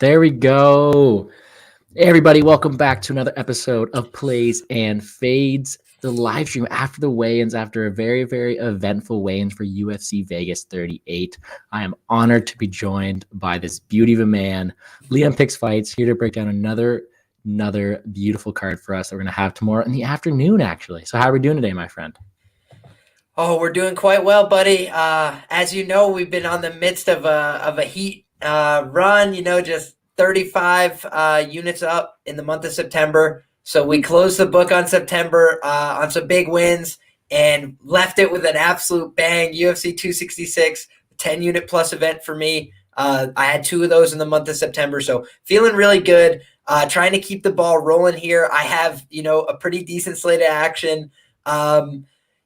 There we go. Everybody, welcome back to another episode of Plays and Fades, the live stream after the weigh-ins, after a very, very eventful weigh-ins for UFC Vegas 38. I am honored to be joined by this beauty of a man, LiamPicksFights, here to break down another beautiful card for us that we're going to have tomorrow in the afternoon, actually. So how are we doing today, my friend? Oh, we're doing quite well, buddy. As you know, we've been on the midst of a heat run, just 35 units up in the month of September. So we closed the book on September on some big wins and left it with an absolute bang. UFC 266, 10-unit plus event for me. I had 2 of those in the month of September, so feeling really good. Trying to keep the ball rolling here. I have, a pretty decent slate of action. I've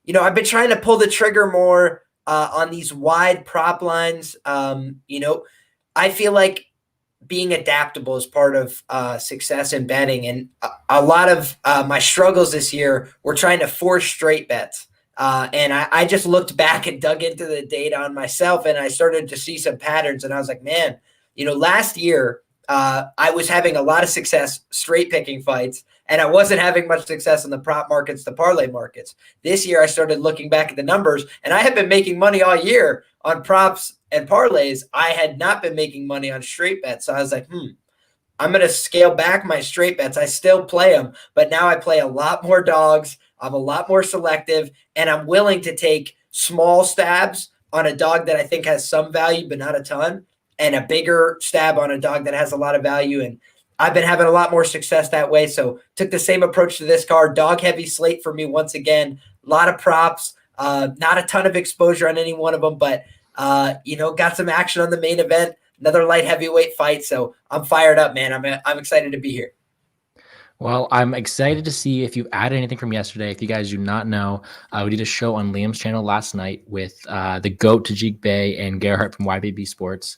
been trying to pull the trigger more on these wide prop lines. I feel like being adaptable is part of success in betting. And a lot of my struggles this year were trying to force straight bets. And I just looked back and dug into the data on myself, and I started to see some patterns. And I was like, man, last year I was having a lot of success straight picking fights, and I wasn't having much success in the prop markets, the parlay markets. This year, I started looking back at the numbers, and I have been making money all year on props and parlays. I had not been making money on straight bets. So I was like, I'm going to scale back my straight bets. I still play them, but now I play a lot more dogs. I'm a lot more selective, and I'm willing to take small stabs on a dog that I think has some value, but not a ton, and a bigger stab on a dog that has a lot of value. And I've been having a lot more success that way. So took the same approach to this card. Dog heavy slate for me once again. A lot of props, not a ton of exposure on any one of them, but got some action on the main event. Another light heavyweight fight. So I'm fired up, man. I'm excited to be here. Well, I'm excited to see if you've added anything from yesterday. If you guys do not know, we did a show on Liam's channel last night with the GOAT Tajik Bey and Gerhardt from YBB Sports.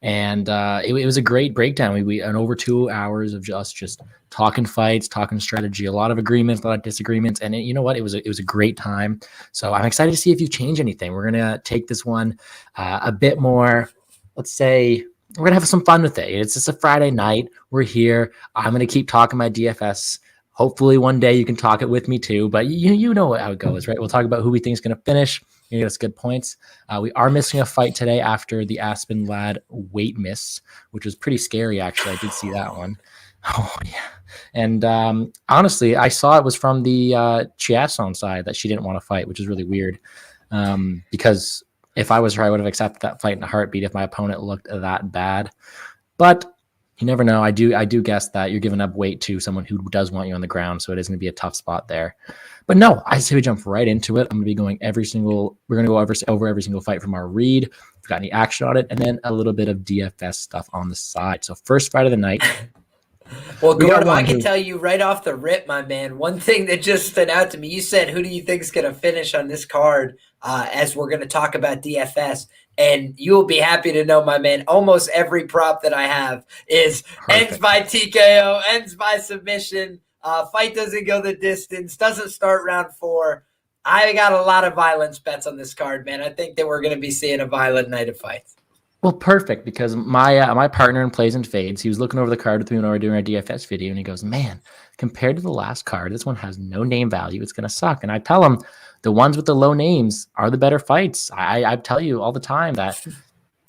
And it was a great breakdown. We an over 2 hours of just talking fights, talking strategy, a lot of agreements, a lot of disagreements. And you know what? It was a great time. So I'm excited to see if you've changed anything. We're going to take this one a bit more, let's say, we're going to have some fun with it. It's just a Friday night. We're here. I'm going to keep talking my DFS. Hopefully one day you can talk it with me too. But you know how it goes, right? We'll talk about who we think is going to finish. You get us good points. We are missing a fight today after the Aspen lad weight miss, which was pretty scary, actually. I did see that one. Oh, yeah. And honestly, I saw it was from the Chiasson side that she didn't want to fight, which is really weird. Because if I was her, I would have accepted that fight in a heartbeat if my opponent looked that bad. But you never know. I do guess that you're giving up weight to someone who does want you on the ground, so it is going to be a tough spot there. But no, I say we jump right into it. I'm going to be going we're going to go over every single fight from our read. If we've got any action on it, and then a little bit of DFS stuff on the side. So first fight of the night. Well, Gordo, I can tell you right off the rip, my man, one thing that just stood out to me, you said, who do you think is going to finish on this card as we're going to talk about DFS? And you'll be happy to know, my man, almost every prop that I have is ends by TKO, ends by submission, fight doesn't go the distance, doesn't start round 4. I got a lot of violence bets on this card, man. I think that we're going to be seeing a violent night of fights. Well, perfect, because my partner in Plays and Fades, he was looking over the card with me when we were doing our DFS video, and he goes, man, compared to the last card, this one has no name value. It's going to suck. And I tell him the ones with the low names are the better fights. I tell you all the time that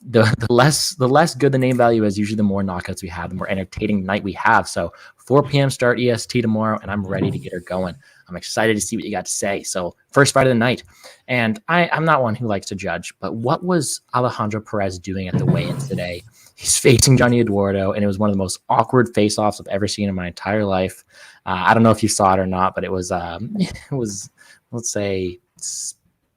the less good the name value is, usually the more knockouts we have, the more entertaining night we have. So 4 p.m. start EST tomorrow, and I'm ready to get her going. I'm excited to see what you got to say. So first fight of the night. And I'm not one who likes to judge, but what was Alejandro Perez doing at the weigh-ins today? He's facing Johnny Eduardo, and it was one of the most awkward face-offs I've ever seen in my entire life. I don't know if you saw it or not, but it was let's say,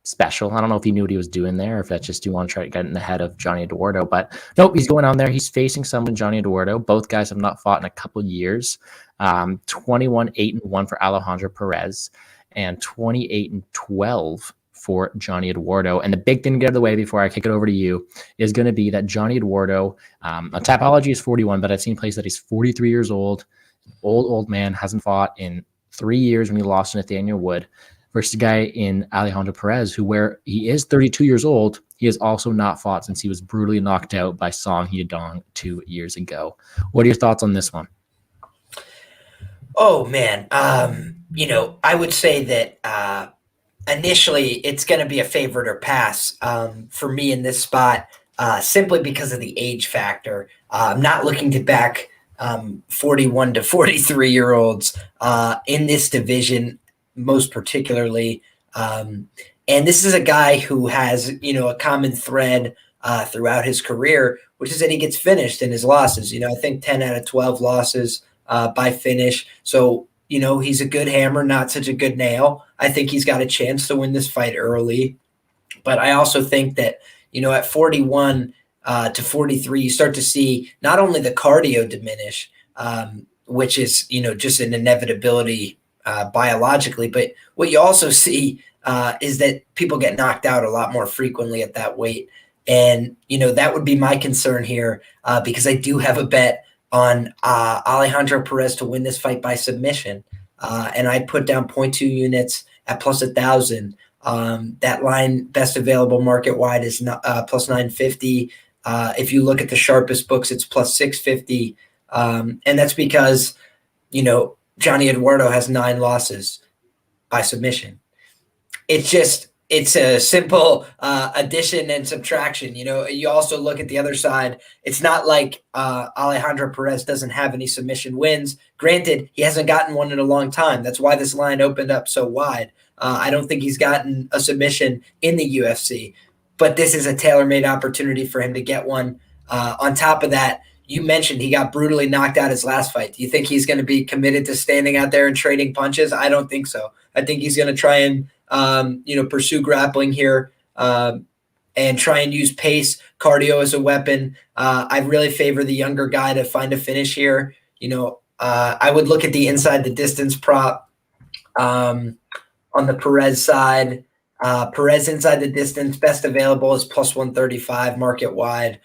special. I don't know if he knew what he was doing there, or if that's just you want to try to get in the head of Johnny Eduardo. But nope, he's going on there. He's facing someone, Johnny Eduardo. Both guys have not fought in a couple years. 21-8-1 for Alejandro Perez, and 28-12 for Johnny Eduardo. And the big thing to get out of the way before I kick it over to you is going to be that Johnny Eduardo, Tapology is 41, but I've seen places that he's 43 years old man, hasn't fought in 3 years when he lost to Nathaniel Wood. versus a guy in Alejandro Perez, where he is 32 years old. He has also not fought since he was brutally knocked out by Song Yadong 2 years ago. What are your thoughts on this one? Oh man, I would say that initially it's going to be a favorite or pass for me in this spot, simply because of the age factor. I'm not looking to back 41 to 43-year-olds in this division, most particularly. And this is a guy who has, a common thread throughout his career, which is that he gets finished in his losses. I think 10 out of 12 losses by finish. So, he's a good hammer, not such a good nail. I think he's got a chance to win this fight early. But I also think that, at 41 to 43, you start to see not only the cardio diminish, which is, just an inevitability biologically, but what you also see is that people get knocked out a lot more frequently at that weight. And, that would be my concern here because I do have a bet on Alejandro Perez to win this fight by submission. And I put down 0.2 units at plus 1,000. That line, best available market wide, is plus 950. If you look at the sharpest books, it's plus 650. And that's because, Johnny Eduardo has 9 losses by submission. It's a simple addition and subtraction. You also look at the other side. It's not like Alejandro Perez doesn't have any submission wins. Granted, he hasn't gotten one in a long time. That's why this line opened up so wide. I don't think he's gotten a submission in the UFC, but this is a tailor-made opportunity for him to get one. On top of that, you mentioned he got brutally knocked out his last fight. Do you think he's going to be committed to standing out there and trading punches? I don't think so. I think he's going to try and pursue grappling here and try and use pace, cardio as a weapon. I really favor the younger guy to find a finish here. I would look at the inside the distance prop on the Perez side. Perez inside the distance, best available is plus 135 market wide.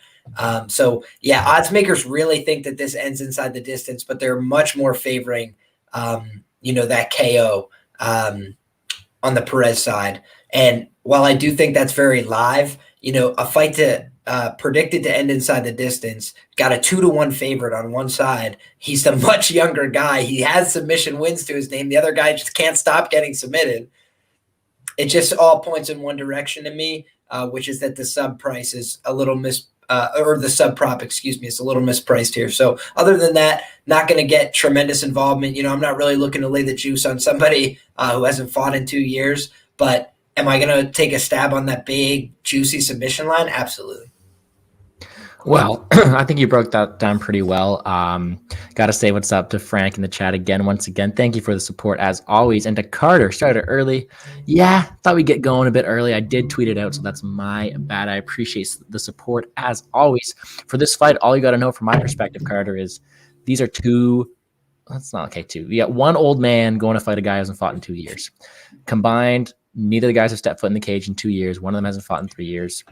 So yeah, odds makers really think that this ends inside the distance, but they're much more favoring, that KO on the Perez side. And while I do think that's very live, a fight to predicted to end inside the distance, got a 2-1 favorite on one side. He's a much younger guy. He has submission wins to his name. The other guy just can't stop getting submitted. It just all points in one direction to me, which is that the sub price is a little or the sub prop, is a little mispriced here. So other than that, not going to get tremendous involvement. I'm not really looking to lay the juice on somebody who hasn't fought in 2 years, but am I going to take a stab on that big, juicy submission line? Absolutely. Well, I think you broke that down pretty well. Got to say what's up to Frank in the chat again. Once again, thank you for the support as always. And to Carter, started early. Yeah, thought we'd get going a bit early. I did tweet it out, so that's my bad. I appreciate the support as always. For this fight, all you got to know from my perspective, Carter, is these are two. That's not okay, two. You got one old man going to fight a guy who hasn't fought in 2 years. Combined, neither of the guys have stepped foot in the cage in 2 years. One of them hasn't fought in 3 years.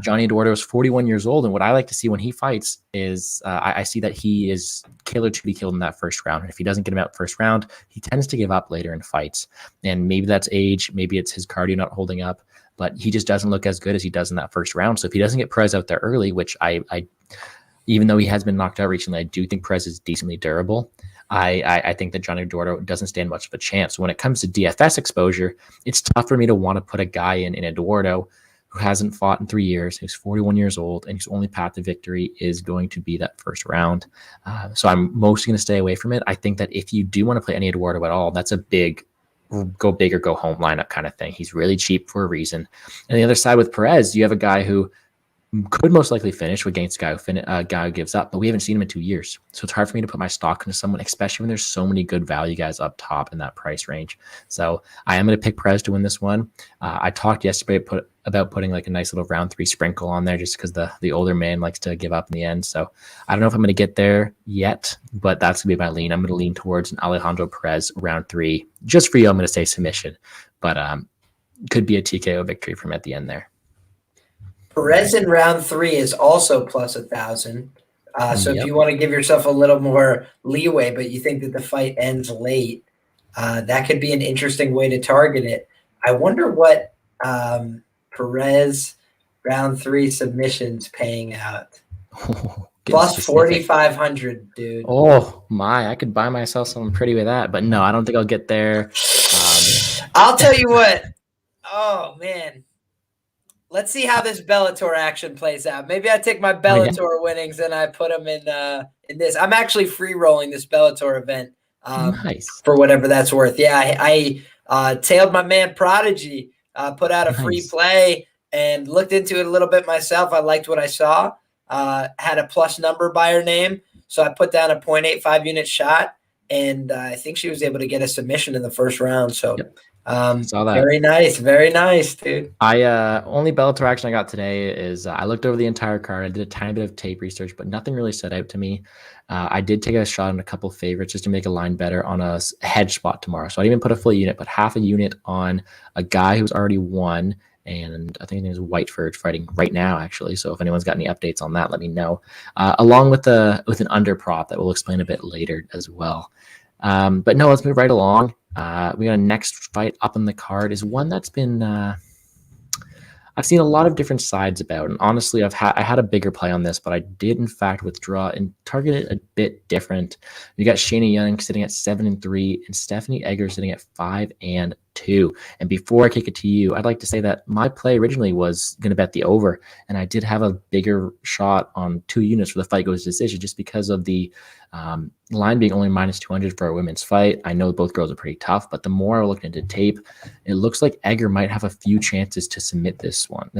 Johnny Eduardo is 41 years old, and what I like to see when he fights is I see that he is killer to be killed in that first round. And if he doesn't get him out first round, he tends to give up later in fights. And maybe that's age, maybe it's his cardio not holding up, but he just doesn't look as good as he does in that first round. So if he doesn't get Perez out there early, which I even though he has been knocked out recently, I do think Perez is decently durable. I think that Johnny Dorado doesn't stand much of a chance. When it comes to DFS exposure, it's tough for me to want to put a guy in Eduardo who hasn't fought in 3 years, who's 41 years old, and whose only path to victory is going to be that first round. So I'm mostly going to stay away from it. I think that if you do want to play any Eduardo at all, that's a big go big or go home lineup kind of thing. He's really cheap for a reason. And the other side with Perez, you have a guy who could most likely finish against a guy who gives up, but we haven't seen him in 2 years. So it's hard for me to put my stock into someone, especially when there's so many good value guys up top in that price range. So I am going to pick Perez to win this one. I talked yesterday about putting like a nice little round 3 sprinkle on there just because the older man likes to give up in the end. So I don't know if I'm going to get there yet, but that's going to be my lean. I'm going to lean towards an Alejandro Perez round 3. Just for you, I'm going to say submission, but could be a TKO victory from at the end there. Perez in round 3 is also plus 1,000. So if you want to give yourself a little more leeway, but you think that the fight ends late, that could be an interesting way to target it. I wonder what Perez round 3 submissions paying out. Plus 4,500, dude. Oh my, I could buy myself something pretty with that, but no, I don't think I'll get there. I'll tell you what. Oh man. Let's see how this Bellator action plays out. Maybe I take my Bellator winnings and I put them in this. I'm actually free rolling this Bellator event. Nice. For whatever that's worth. Yeah, I tailed my man Prodigy, put out a free play and looked into it a little bit myself. I liked what I saw. Had a plus number by her name, so I put down a 0.85 unit shot, and I think she was able to get a submission in the first round. So saw that. Very nice, dude. Only Bellator action I got today is I looked over the entire card. I did a tiny bit of tape research, but nothing really stood out to me. I did take a shot on a couple favorites just to make a line better on a hedge spot tomorrow. So I didn't even put a full unit, but half a unit on a guy who's already won. And I think his name is Whiteford fighting right now, actually. So if anyone's got any updates on that, let me know. Along with an under prop that we'll explain a bit later as well. But no, let's move right along. We got a next fight up on the card is one that's been I've seen a lot of different sides about, and honestly, I had a bigger play on this, but I did in fact withdraw and target it a bit different. You got Shayna Young sitting at 7-3, and Stephanie Egger sitting at 5-2. And before I kick it to you, I'd like to say that my play originally was going to bet the over, and I did have a bigger shot on 2 units for the fight goes to decision, just because of the line being only minus 200 for a women's fight. I know both girls are pretty tough, but the more I looked into tape, it looks like Egger might have a few chances to submit this one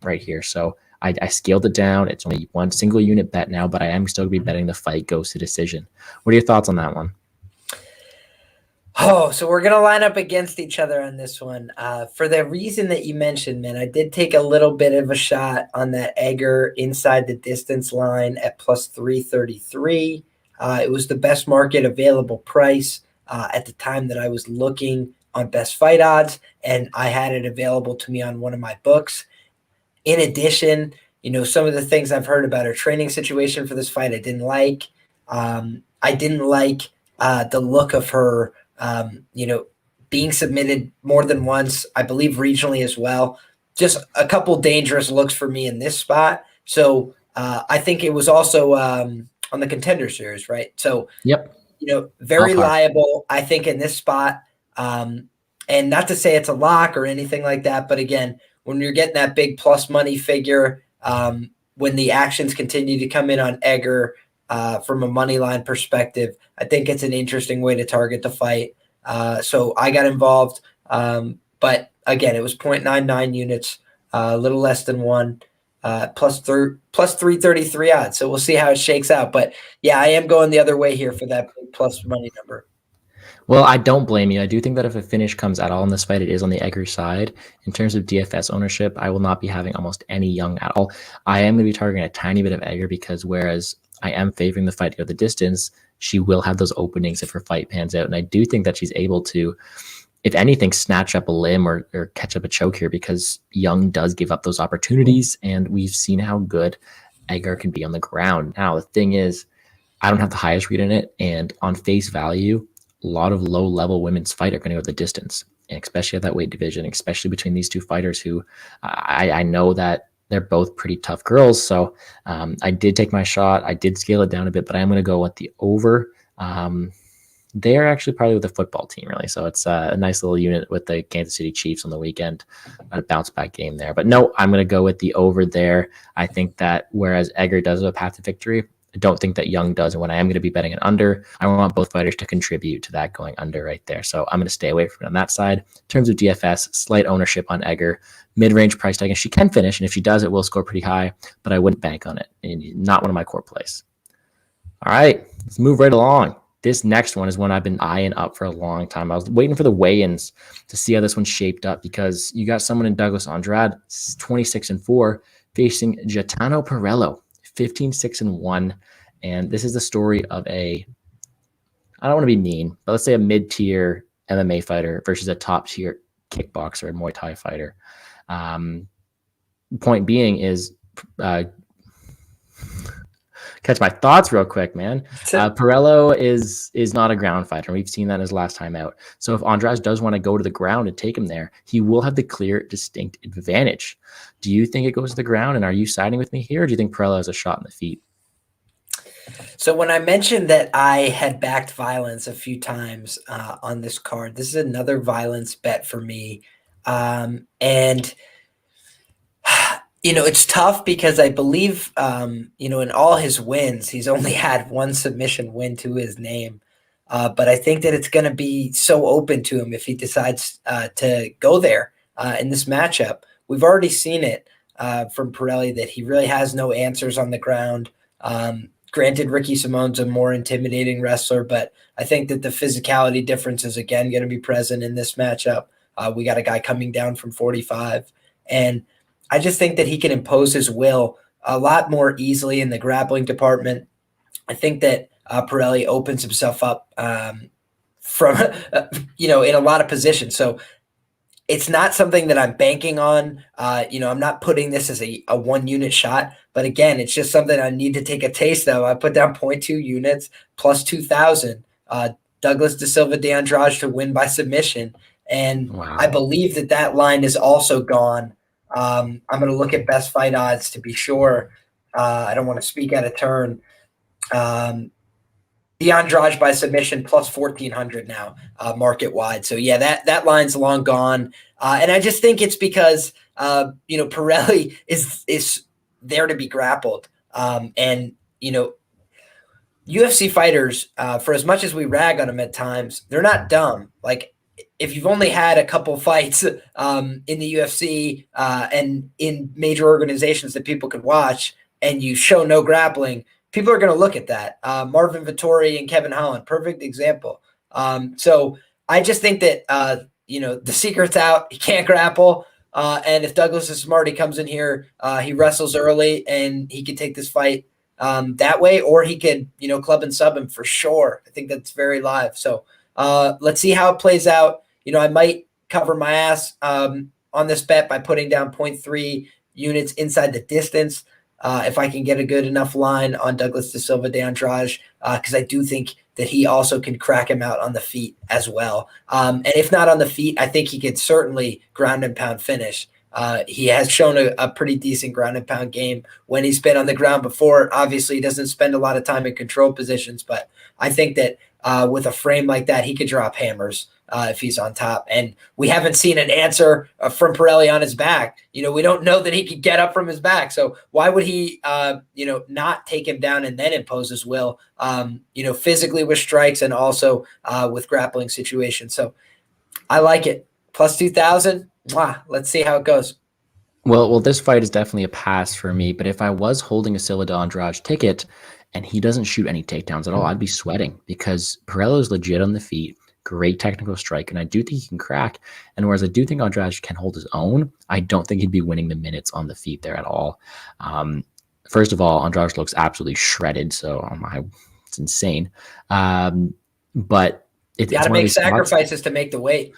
right here. So I scaled it down. It's only one single unit bet now, but I am still going to be betting the fight goes to decision. What are your thoughts on that one? Oh, so we're going to line up against each other on this one. For the reason that you mentioned, man, I did take a little bit of a shot on that Egger inside the distance line at plus 333. It was the best market available price at the time that I was looking on best fight odds, and I had it available to me on one of my books. In addition, some of the things I've heard about her training situation for this fight, I didn't like. I didn't like the look of her, being submitted more than once, I believe regionally as well. Just a couple dangerous looks for me in this spot. So I think it was also on the Contender Series, right? So, very liable, I think, in this spot. And not to say it's a lock or anything like that, but again, when you're getting that big plus money figure, when the actions continue to come in on Egger from a money line perspective, I think it's an interesting way to target the fight. So I got involved. But again, it was 0.99 units, a little less than one, plus 333 odds. So we'll see how it shakes out. But yeah, I am going the other way here for that plus money number. Well, I don't blame you. I do think that if a finish comes at all in this fight, it is on the Egger side. In terms of DFS ownership, I will not be having almost any Young at all. I am going to be targeting a tiny bit of Egger because whereas I am favoring the fight to go the distance, she will have those openings if her fight pans out. And I do think that she's able to, if anything, snatch up a limb or catch up a choke here because Young does give up those opportunities. And we've seen how good Egger can be on the ground. Now, the thing is, I don't have the highest read in it. And on face value, a lot of low-level women's fight are going to go the distance, and especially at that weight division, especially between these two fighters who I know that they're both pretty tough girls. So I did take my shot. I did scale it down a bit, but I'm going to go with the over. They're actually probably with the football team, really. So it's a nice little unit with the Kansas City Chiefs on the weekend. A bounce-back game there. But no, I'm going to go with the over there. I think that whereas Egger does have a path to victory, I don't think that Young does. And when I am going to be betting an under, I want both fighters to contribute to that going under right there. So I'm going to stay away from it on that side. In terms of DFS, slight ownership on Egger, mid-range price tag. And she can finish, and if she does, it will score pretty high, but I wouldn't bank on it. And not one of my core plays. All right, let's move right along. This next one is one I've been eyeing up for a long time. I was waiting for the weigh-ins to see how this one shaped up because you got someone in Douglas Andrade, 26-4, facing Gaetano Perello, 15-6-1. And this is the story of I don't want to be mean, but let's say a mid-tier MMA fighter versus a top-tier kickboxer and Muay Thai fighter. Point being is Gaetano catch my thoughts real quick, man. Pirello is not a ground fighter. We've seen that in his last time out. So if Andrade does want to go to the ground and take him there, he will have the clear, distinct advantage. Do you think it goes to the ground, and are you siding with me here, or do you think Pirello has a shot in the feet? So when I mentioned that I had backed violence a few times on this card, this is another violence bet for me. And it's tough because I believe, in all his wins, he's only had one submission win to his name. But I think that it's going to be so open to him if he decides to go there in this matchup. We've already seen it from Pirelli that he really has no answers on the ground. Granted, Ricky Simone's a more intimidating wrestler, but I think that the physicality difference is again going to be present in this matchup. We got a guy coming down from 45, and I just think that he can impose his will a lot more easily in the grappling department. I think that Pirelli opens himself up from, in a lot of positions. So it's not something that I'm banking on. I'm not putting this as a 1 unit shot, but again, it's just something I need to take a taste of. I put down 0.2 units plus 2,000. Douglas Da Silva de Andrade to win by submission. And wow. I believe that line is also gone. I'm going to look at best fight odds to be sure. I don't want to speak out of turn. The Andrade by submission plus 1,400 now, market wide. So yeah, that line's long gone. And I just think it's because, Pirelli is there to be grappled. And UFC fighters, for as much as we rag on them at times, they're not dumb. Like, if you've only had a couple fights in the UFC and in major organizations that people could watch, and you show no grappling, people are going to look at that. Marvin Vettori and Kevin Holland, perfect example. So I just think that, the secret's out. He can't grapple. And if Douglas is smart, he comes in here, he wrestles early, and he could take this fight that way, or he could, club and sub him for sure. I think that's very live. So let's see how it plays out. I might cover my ass on this bet by putting down 0.3 units inside the distance. If I can get a good enough line on Douglas Da Silva de Andrade, because I do think that he also can crack him out on the feet as well. And if not on the feet, I think he could certainly ground and pound finish. He has shown a pretty decent ground and pound game when he's been on the ground before. Obviously, he doesn't spend a lot of time in control positions, but I think that with a frame like that, he could drop hammers if he's on top. And we haven't seen an answer from Pirelli on his back. We don't know that he could get up from his back. So why would he, not take him down and then impose his will, physically with strikes and also with grappling situations. So I like it. Plus 2,000. Let's see how it goes. Well, this fight is definitely a pass for me. But if I was holding a Silva de Andrade ticket and he doesn't shoot any takedowns at all, I'd be sweating because Pirello is legit on the feet. Great technical strike, and I do think he can crack. And whereas I do think Andrade can hold his own, I don't think he'd be winning the minutes on the feet there at all. First of all, Andrade looks absolutely shredded, so it's insane. But you got to make sacrifices to make the weight.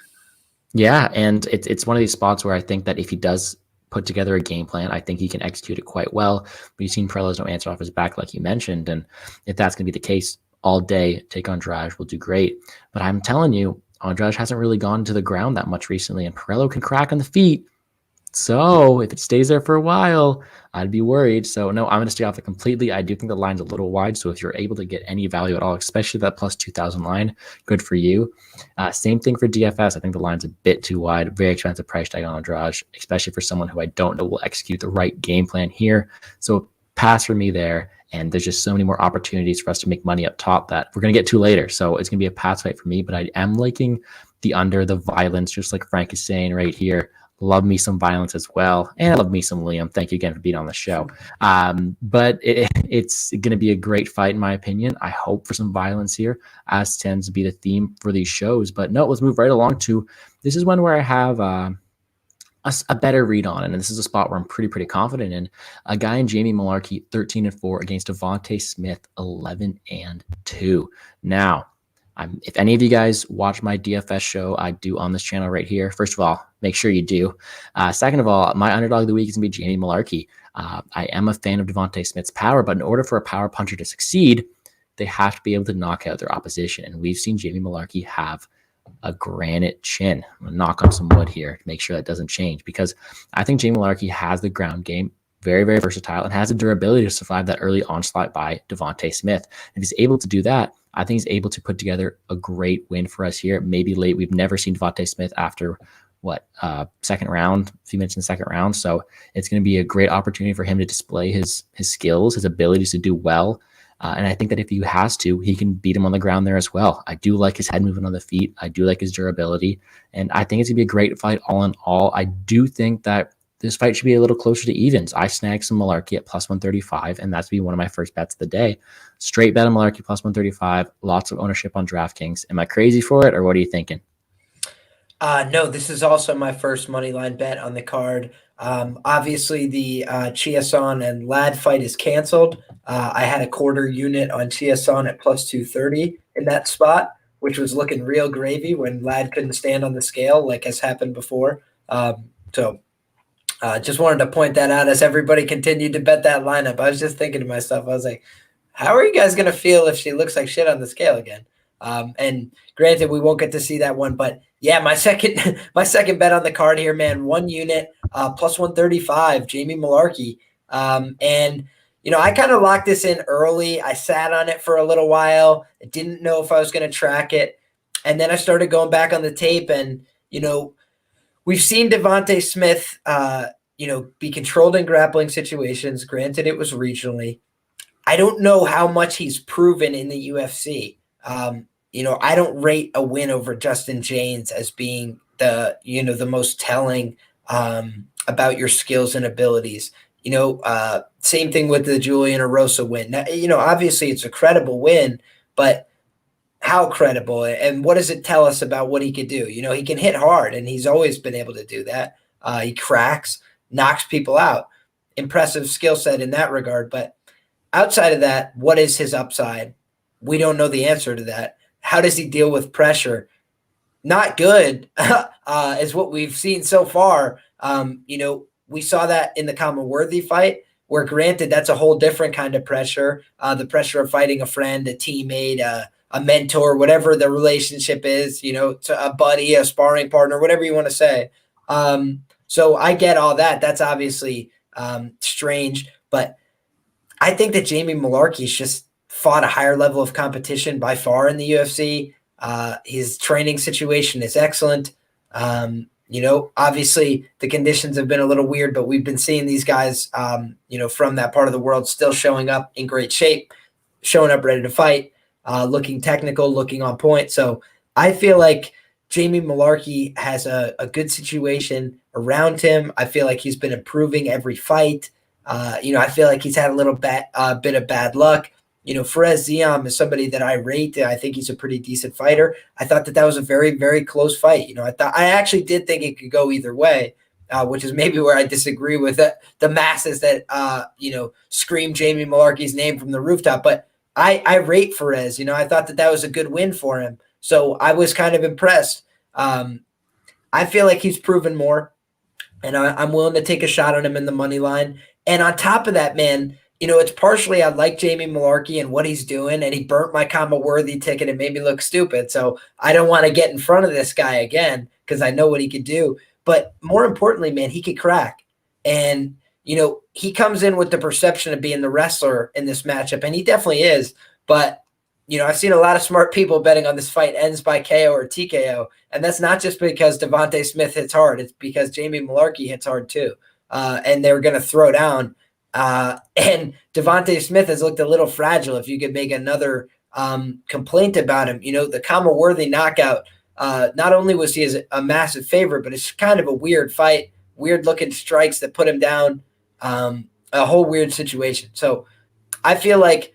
Yeah, and it's one of these spots where I think that if he does put together a game plan, I think he can execute it quite well. We've seen Pirello's no answer off his back, like you mentioned, and if that's going to be the case, all day, take Andrade will do great. But I'm telling you, Andrade hasn't really gone to the ground that much recently, and Pirello can crack on the feet. So if it stays there for a while, I'd be worried. So no, I'm going to stay off it completely. I do think the line's a little wide. So if you're able to get any value at all, especially that plus 2,000 line, good for you. Same thing for DFS. I think the line's a bit too wide. Very expensive price tag on Andrade, especially for someone who I don't know will execute the right game plan here. So pass for me there. And there's just so many more opportunities for us to make money up top that we're going to get to later. So it's going to be a pass fight for me, but I am liking the under, the violence, just like Frank is saying right here. Love me some violence as well. And I love me some Liam. Thank you again for being on the show. But it's going to be a great fight, in my opinion. I hope for some violence here, as tends to be the theme for these shows. But no, let's move right along to, this is one where I have a better read on it. And this is a spot where I'm pretty confident in. A guy in Jamie Malarkey, 13-4 against Devonte Smith, 11-2. Now, If any of you guys watch my DFS show I do on this channel right here, first of all, make sure you do. Second of all, my underdog of the week is going to be Jamie Malarkey. I am a fan of Devonte Smith's power, but in order for a power puncher to succeed, they have to be able to knock out their opposition. And we've seen Jamie Malarkey have a granite chin. I'm going to knock on some wood here to make sure that doesn't change, because I think Jamie Malarkey has the ground game, very, very versatile, and has the durability to survive that early onslaught by Devonte Smith. If he's able to do that, I think he's able to put together a great win for us here. Maybe late. We've never seen Devonte Smith after second round, a few minutes in the second round. So it's going to be a great opportunity for him to display his skills, his abilities to do well. And I think that if he has to, he can beat him on the ground there as well. I do like his head movement on the feet. I do like his durability. And I think it's going to be a great fight all in all. I do think that this fight should be a little closer to evens. I snagged some Malarkey at plus 135, and that's be one of my first bets of the day. Straight bet on Malarkey plus 135, lots of ownership on DraftKings. Am I crazy for it, or what are you thinking? No, this is also my first money line bet on the card. Obviously, the Chiasson and Ladd fight is canceled. I had a quarter unit on Chiasson at plus 230 in that spot, which was looking real gravy when Ladd couldn't stand on the scale, like has happened before. Just wanted to point that out as everybody continued to bet that lineup. I was just thinking to myself, I was like, how are you guys going to feel if she looks like shit on the scale again? And granted, we won't get to see that one, but yeah, my second bet on the card here, man, 1 unit, plus 135, Jamie Malarkey. And I kind of locked this in early. I sat on it for a little while. I didn't know if I was going to track it. And then I started going back on the tape, and, we've seen Devonte Smith, be controlled in grappling situations. Granted, it was regionally. I don't know how much he's proven in the UFC. I don't rate a win over Justin James as being the most telling about your skills and abilities. Same thing with the Julian Erosa win. Now, obviously it's a credible win, but how credible, and what does it tell us about what he could do? He can hit hard, and he's always been able to do that. He cracks, knocks people out. Impressive skill set in that regard. But outside of that, what is his upside? We don't know the answer to that. How does he deal with pressure? Not good, is what we've seen so far. We saw that in the Worthy fight, where granted, that's a whole different kind of pressure. The pressure of fighting a friend, a teammate, a mentor, whatever the relationship is, to a buddy, a sparring partner, whatever you want to say. So I get all that. That's obviously strange, but I think that Jamie Malarkey's just fought a higher level of competition by far in the UFC. His training situation is excellent. Obviously the conditions have been a little weird, but we've been seeing these guys, from that part of the world still showing up in great shape, showing up ready to fight, looking technical, looking on point. So I feel like Jamie Malarkey has a good situation around him. I feel like he's been improving every fight. I feel like he's had a little bit of bad luck. Fares Ziam is somebody that I rate. I think he's a pretty decent fighter. I thought that was a very, very close fight. I actually did think it could go either way, which is maybe where I disagree with the masses that, scream Jamie Malarkey's name from the rooftop. But I rate Fares. I thought that was a good win for him. So I was kind of impressed. I feel like he's proven more, and I'm willing to take a shot on him in the money line. And on top of that, man, it's partially I like Jamie Malarkey and what he's doing, and he burnt my Worthy ticket and made me look stupid. So I don't want to get in front of this guy again because I know what he could do. But more importantly, man, he could crack. And, he comes in with the perception of being the wrestler in this matchup, and he definitely is. But, I've seen a lot of smart people betting on this fight ends by KO or TKO, and that's not just because Devonte Smith hits hard. It's because Jamie Malarkey hits hard too, and they're going to throw down. And Devonte Smith has looked a little fragile. If you could make another complaint about him, the Worthy knockout, not only was he a massive favorite, but it's kind of a weird fight, weird looking strikes that put him down, a whole weird situation. So I feel like,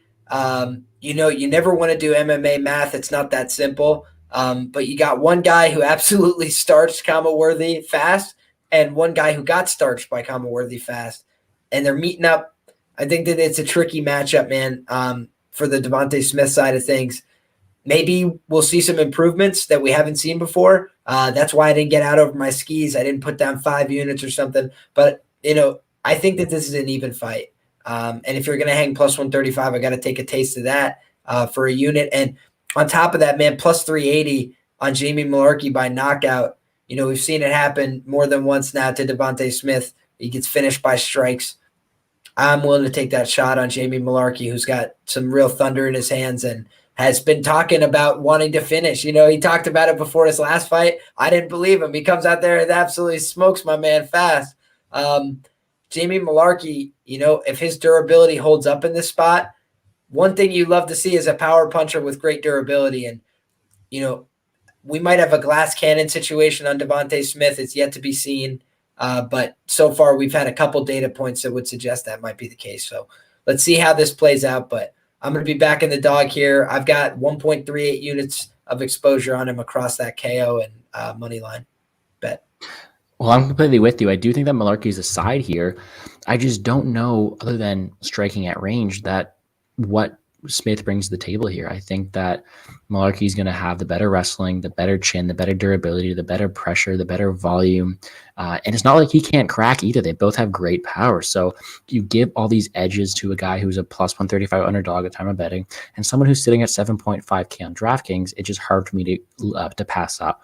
you never want to do MMA math. It's not that simple. But you got one guy who absolutely starched Worthy fast and one guy who got starched by Worthy fast. And they're meeting up. I think that it's a tricky matchup, man, for the Devonte Smith side of things. maybe we'll see some improvements that we haven't seen before. That's why I didn't get out over my skis. I didn't put down 5 units or something. But, I think that this is an even fight. And if you're going to hang plus 135, I got to take a taste of that for a unit. And on top of that, man, plus 380 on Jamie Malarkey by knockout. We've seen it happen more than once now to Devonte Smith. He gets finished by strikes. I'm willing to take that shot on Jamie Malarkey, who's got some real thunder in his hands and has been talking about wanting to finish. He talked about it before his last fight. I didn't believe him. He comes out there and absolutely smokes my man fast. Jamie Malarkey, if his durability holds up in this spot, one thing you love to see is a power puncher with great durability. And, we might have a glass cannon situation on Devonte Smith. It's yet to be seen. But so far we've had a couple data points that would suggest that might be the case. So let's see how this plays out. But I'm going to be back in the dog here. I've got 1.38 units of exposure on him across that KO and money line bet. Well, I'm completely with you. I do think that Malarkey is a side here. I just don't know, other than striking at range, that what Smith brings to the table here. I think that Malarkey is going to have the better wrestling, the better chin, the better durability, the better pressure, the better volume. And it's not like he can't crack either. They both have great power. So you give all these edges to a guy who's a plus 135 underdog at time of betting and someone who's sitting at 7.5K on DraftKings. It's just hard for me to pass up.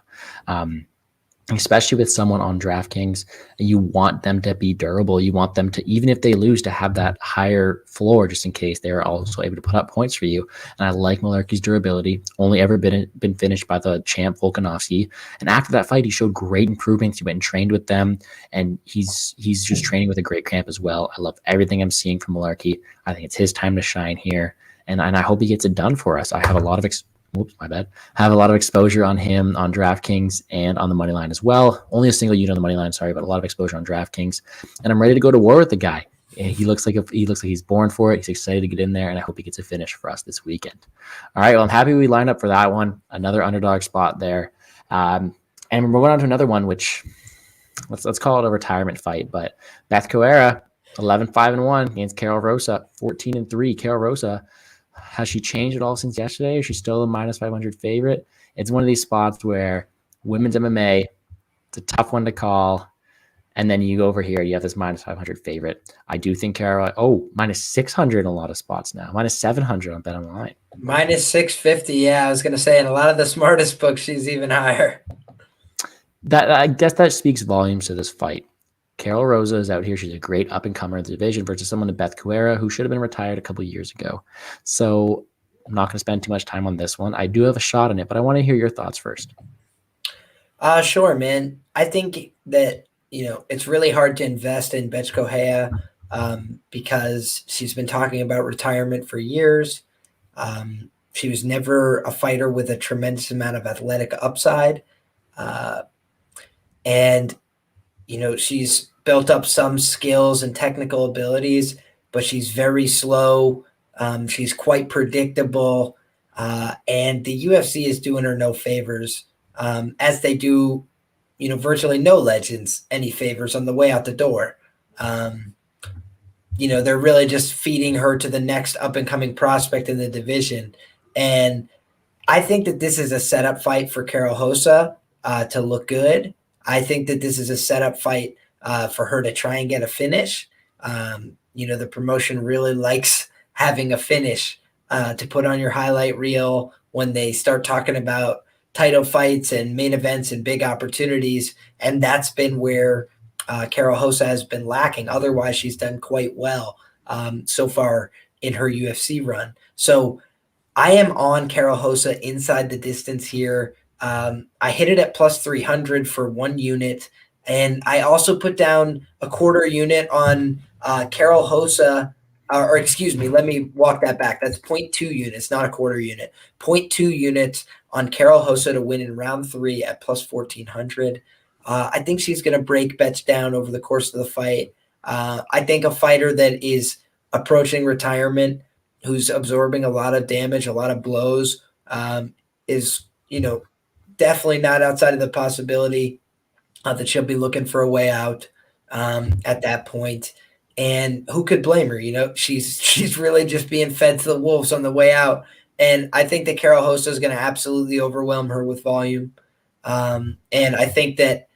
Especially with someone on DraftKings, you want them to be durable. You want them to, even if they lose, to have that higher floor just in case they're also able to put up points for you. And I like Malarkey's durability. Only ever been finished by the champ Volkanovski. And after that fight, he showed great improvements. He went and trained with them, and he's just training with a great camp as well. I love everything I'm seeing from Malarkey. I think it's his time to shine here, and I hope he gets it done for us. I have a lot of have a lot of exposure on him on DraftKings and on the money line as well. Only a single unit on the money line, sorry, but a lot of exposure on DraftKings. And I'm ready to go to war with the guy. He looks like he's born for it. He's excited to get in there, and I hope he gets a finish for us this weekend. All right, well, I'm happy we lined up for that one. Another underdog spot there. And we're going on to another one, which let's call it a retirement fight. But Beth Coera, 11-5-1 against Carol Rosa, 14-3. Carol Rosa, has she changed at all since yesterday? Is she still a minus 500 favorite? It's one of these spots where women's MMA, it's a tough one to call. And then you go over here, you have this minus 500 favorite. I do think Carol, minus 600 in a lot of spots now. Minus 700 on Bet Online. Minus 650, yeah. I was going to say, in a lot of the smartest books, she's even higher. I guess that speaks volumes to this fight. Carol Rosa is out here. She's a great up-and-comer in the division versus someone like Beth Coera, who should have been retired a couple of years ago. So I'm not going to spend too much time on this one. I do have a shot in it, but I want to hear your thoughts first. Sure, man. I think that, it's really hard to invest in Beth Coera because she's been talking about retirement for years. She was never a fighter with a tremendous amount of athletic upside. And she's built up some skills and technical abilities, but she's very slow. She's quite predictable. And the UFC is doing her no favors, as they do, virtually no legends any favors on the way out the door. They're really just feeding her to the next up-and-coming prospect in the division. And I think that this is a setup fight for Carol Rosa to look good. I think that this is a setup fight for her to try and get a finish. The promotion really likes having a finish to put on your highlight reel when they start talking about title fights and main events and big opportunities. And that's been where Carol Rosa has been lacking. Otherwise, she's done quite well so far in her UFC run. So I am on Carol Rosa inside the distance here. I hit it at plus 300 for 1 unit. And I also put down a quarter unit on Carol Rosa, let me walk that back. That's 0.2 units, not a quarter unit. 0.2 units on Carol Rosa to win in round 3 at plus 1,400. I think she's going to break bets down over the course of the fight. I think a fighter that is approaching retirement, who's absorbing a lot of damage, a lot of blows, is, definitely not outside of the possibility that she'll be looking for a way out at that point. And who could blame her? She's really just being fed to the wolves on the way out. And I think that Carol Hossa is going to absolutely overwhelm her with volume. And I think that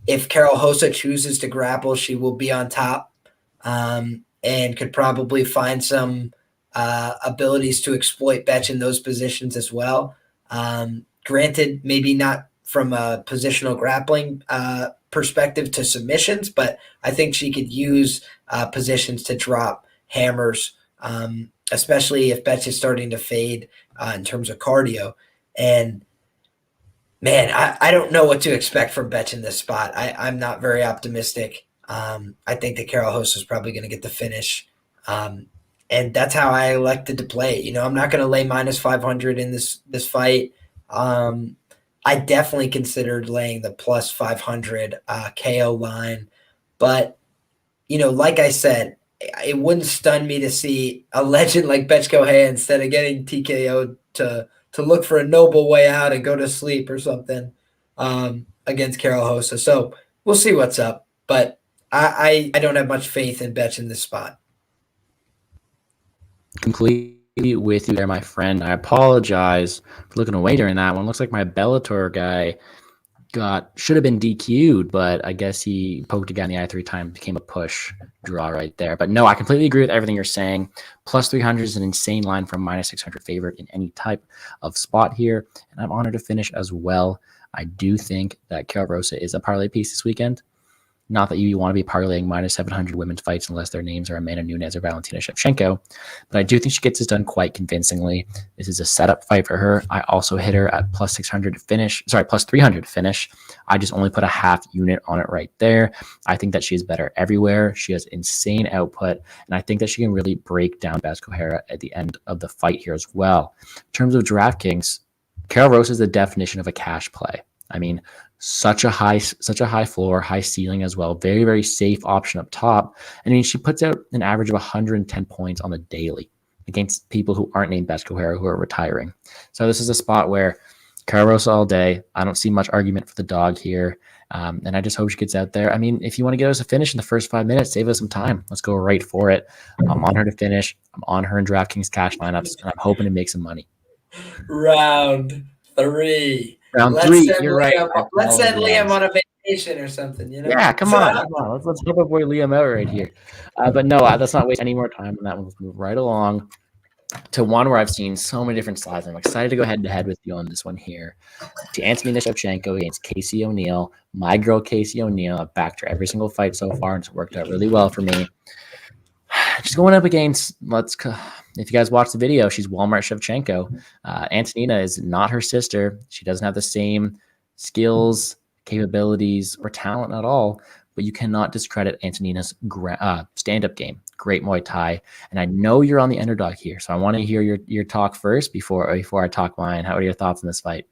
if Carol Hossa chooses to grapple, she will be on top, and could probably find some abilities to exploit Betch in those positions as well. Granted, maybe not from a positional grappling perspective to submissions, but I think she could use positions to drop hammers, especially if Betch is starting to fade in terms of cardio. And man, I don't know what to expect from Betch in this spot. I'm not very optimistic. I think that Carol Hossa is probably going to get the finish. And that's how I elected to play it. I'm not going to lay minus 500 in this fight. I definitely considered laying the plus 500 KO line. But, like I said, it wouldn't stun me to see a legend like Betch Kohea, instead of getting TKO'd, to look for a noble way out and go to sleep or something against Carol Hossa. So we'll see what's up. But I don't have much faith in Betch in this spot. Completely with you there, my friend. I apologize for looking away during that one. Looks like my Bellator guy should have been DQ'd, but I guess he poked a guy in the eye 3 times, became a push draw right there. But no, I completely agree with everything you're saying. Plus 300 is an insane line from minus 600 favorite in any type of spot here, and I'm honored to finish as well. I do think that Carol Hossa is a parlay piece this weekend. Not that you want to be parlaying minus 700 women's fights unless their names are Amanda Nunes or Valentina Shevchenko, but I do think she gets this done quite convincingly. This is a setup fight for her. I also hit her at plus 600 to finish. Sorry, plus 300 to finish. I just only put a half unit on it right there. I think that she is better everywhere. She has insane output, and I think that she can really break down Betch Kohea at the end of the fight here as well. In terms of DraftKings, Carol Hossa is the definition of a cash play. I mean, such a high floor, high ceiling as well. Very, very safe option up top. I mean, she puts out an average of 110 points on the daily against people who aren't named Betch Kohea, who are retiring. So this is a spot where Carol Hossa all day. I don't see much argument for the dog here. And I just hope she gets out there. I mean, if you want to get us a finish in the first 5 minutes, save us some time. Let's go right for it. I'm on her to finish. I'm on her in DraftKings cash lineups, and I'm hoping to make some money. Round 3. Round 3, you're right. Let's send Liam on a vacation or something, Yeah, come on. Let's help our boy Liam out right here. But no, let's not waste any more time on that one. Let's move right along to one where I've seen so many different slides. I'm excited to go head-to-head with you on this one here. To Antonina Shevchenko against Casey O'Neill. My girl, Casey O'Neill. I've backed her every single fight so far, and it's worked out really well for me. She's going up against, if you guys watch the video, she's Walmart Shevchenko. Antonina is not her sister. She doesn't have the same skills, capabilities, or talent at all, but you cannot discredit Antonina's stand-up game. Great Muay Thai. And I know you're on the underdog here, so I want to hear your talk first before I talk mine. How are your thoughts on this fight?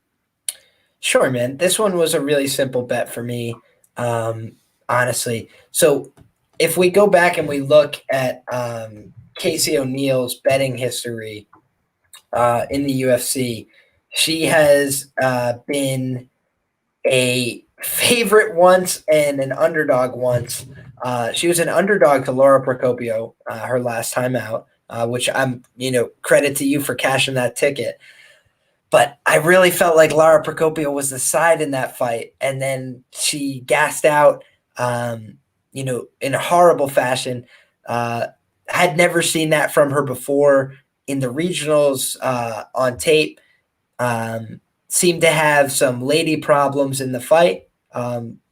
Sure, man. This one was a really simple bet for me, honestly. So if we go back and we look at Casey O'Neill's betting history in the UFC, she has been a favorite once and an underdog once. She was an underdog to Laura Procopio her last time out, which I'm, credit to you for cashing that ticket. But I really felt like Laura Procopio was the side in that fight, and then she gassed out, in a horrible fashion. Had never seen that from her before in the regionals on tape. Seemed to have some lady problems in the fight.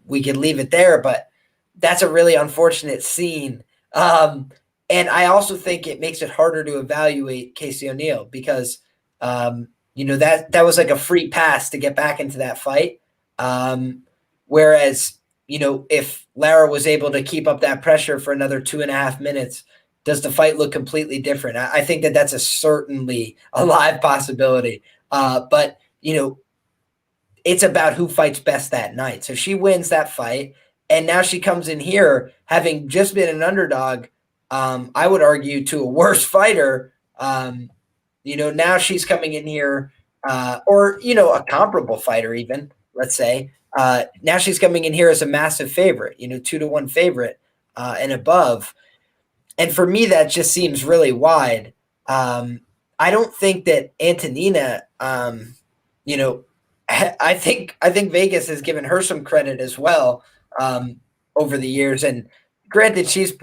We could leave it there, but that's a really unfortunate scene. And I also think it makes it harder to evaluate Casey O'Neill because, that was like a free pass to get back into that fight. Whereas, if Lara was able to keep up that pressure for another 2.5 minutes, does the fight look completely different? I think that that's certainly a live possibility. But, it's about who fights best that night. So she wins that fight, and now she comes in here having just been an underdog, I would argue, to a worse fighter. Now she's coming in here, or, a comparable fighter even, let's say. Now she's coming in here as a massive favorite, 2-1 favorite and above. And for me, that just seems really wide. I don't think that Antonina, I think Vegas has given her some credit as well over the years. And granted, she's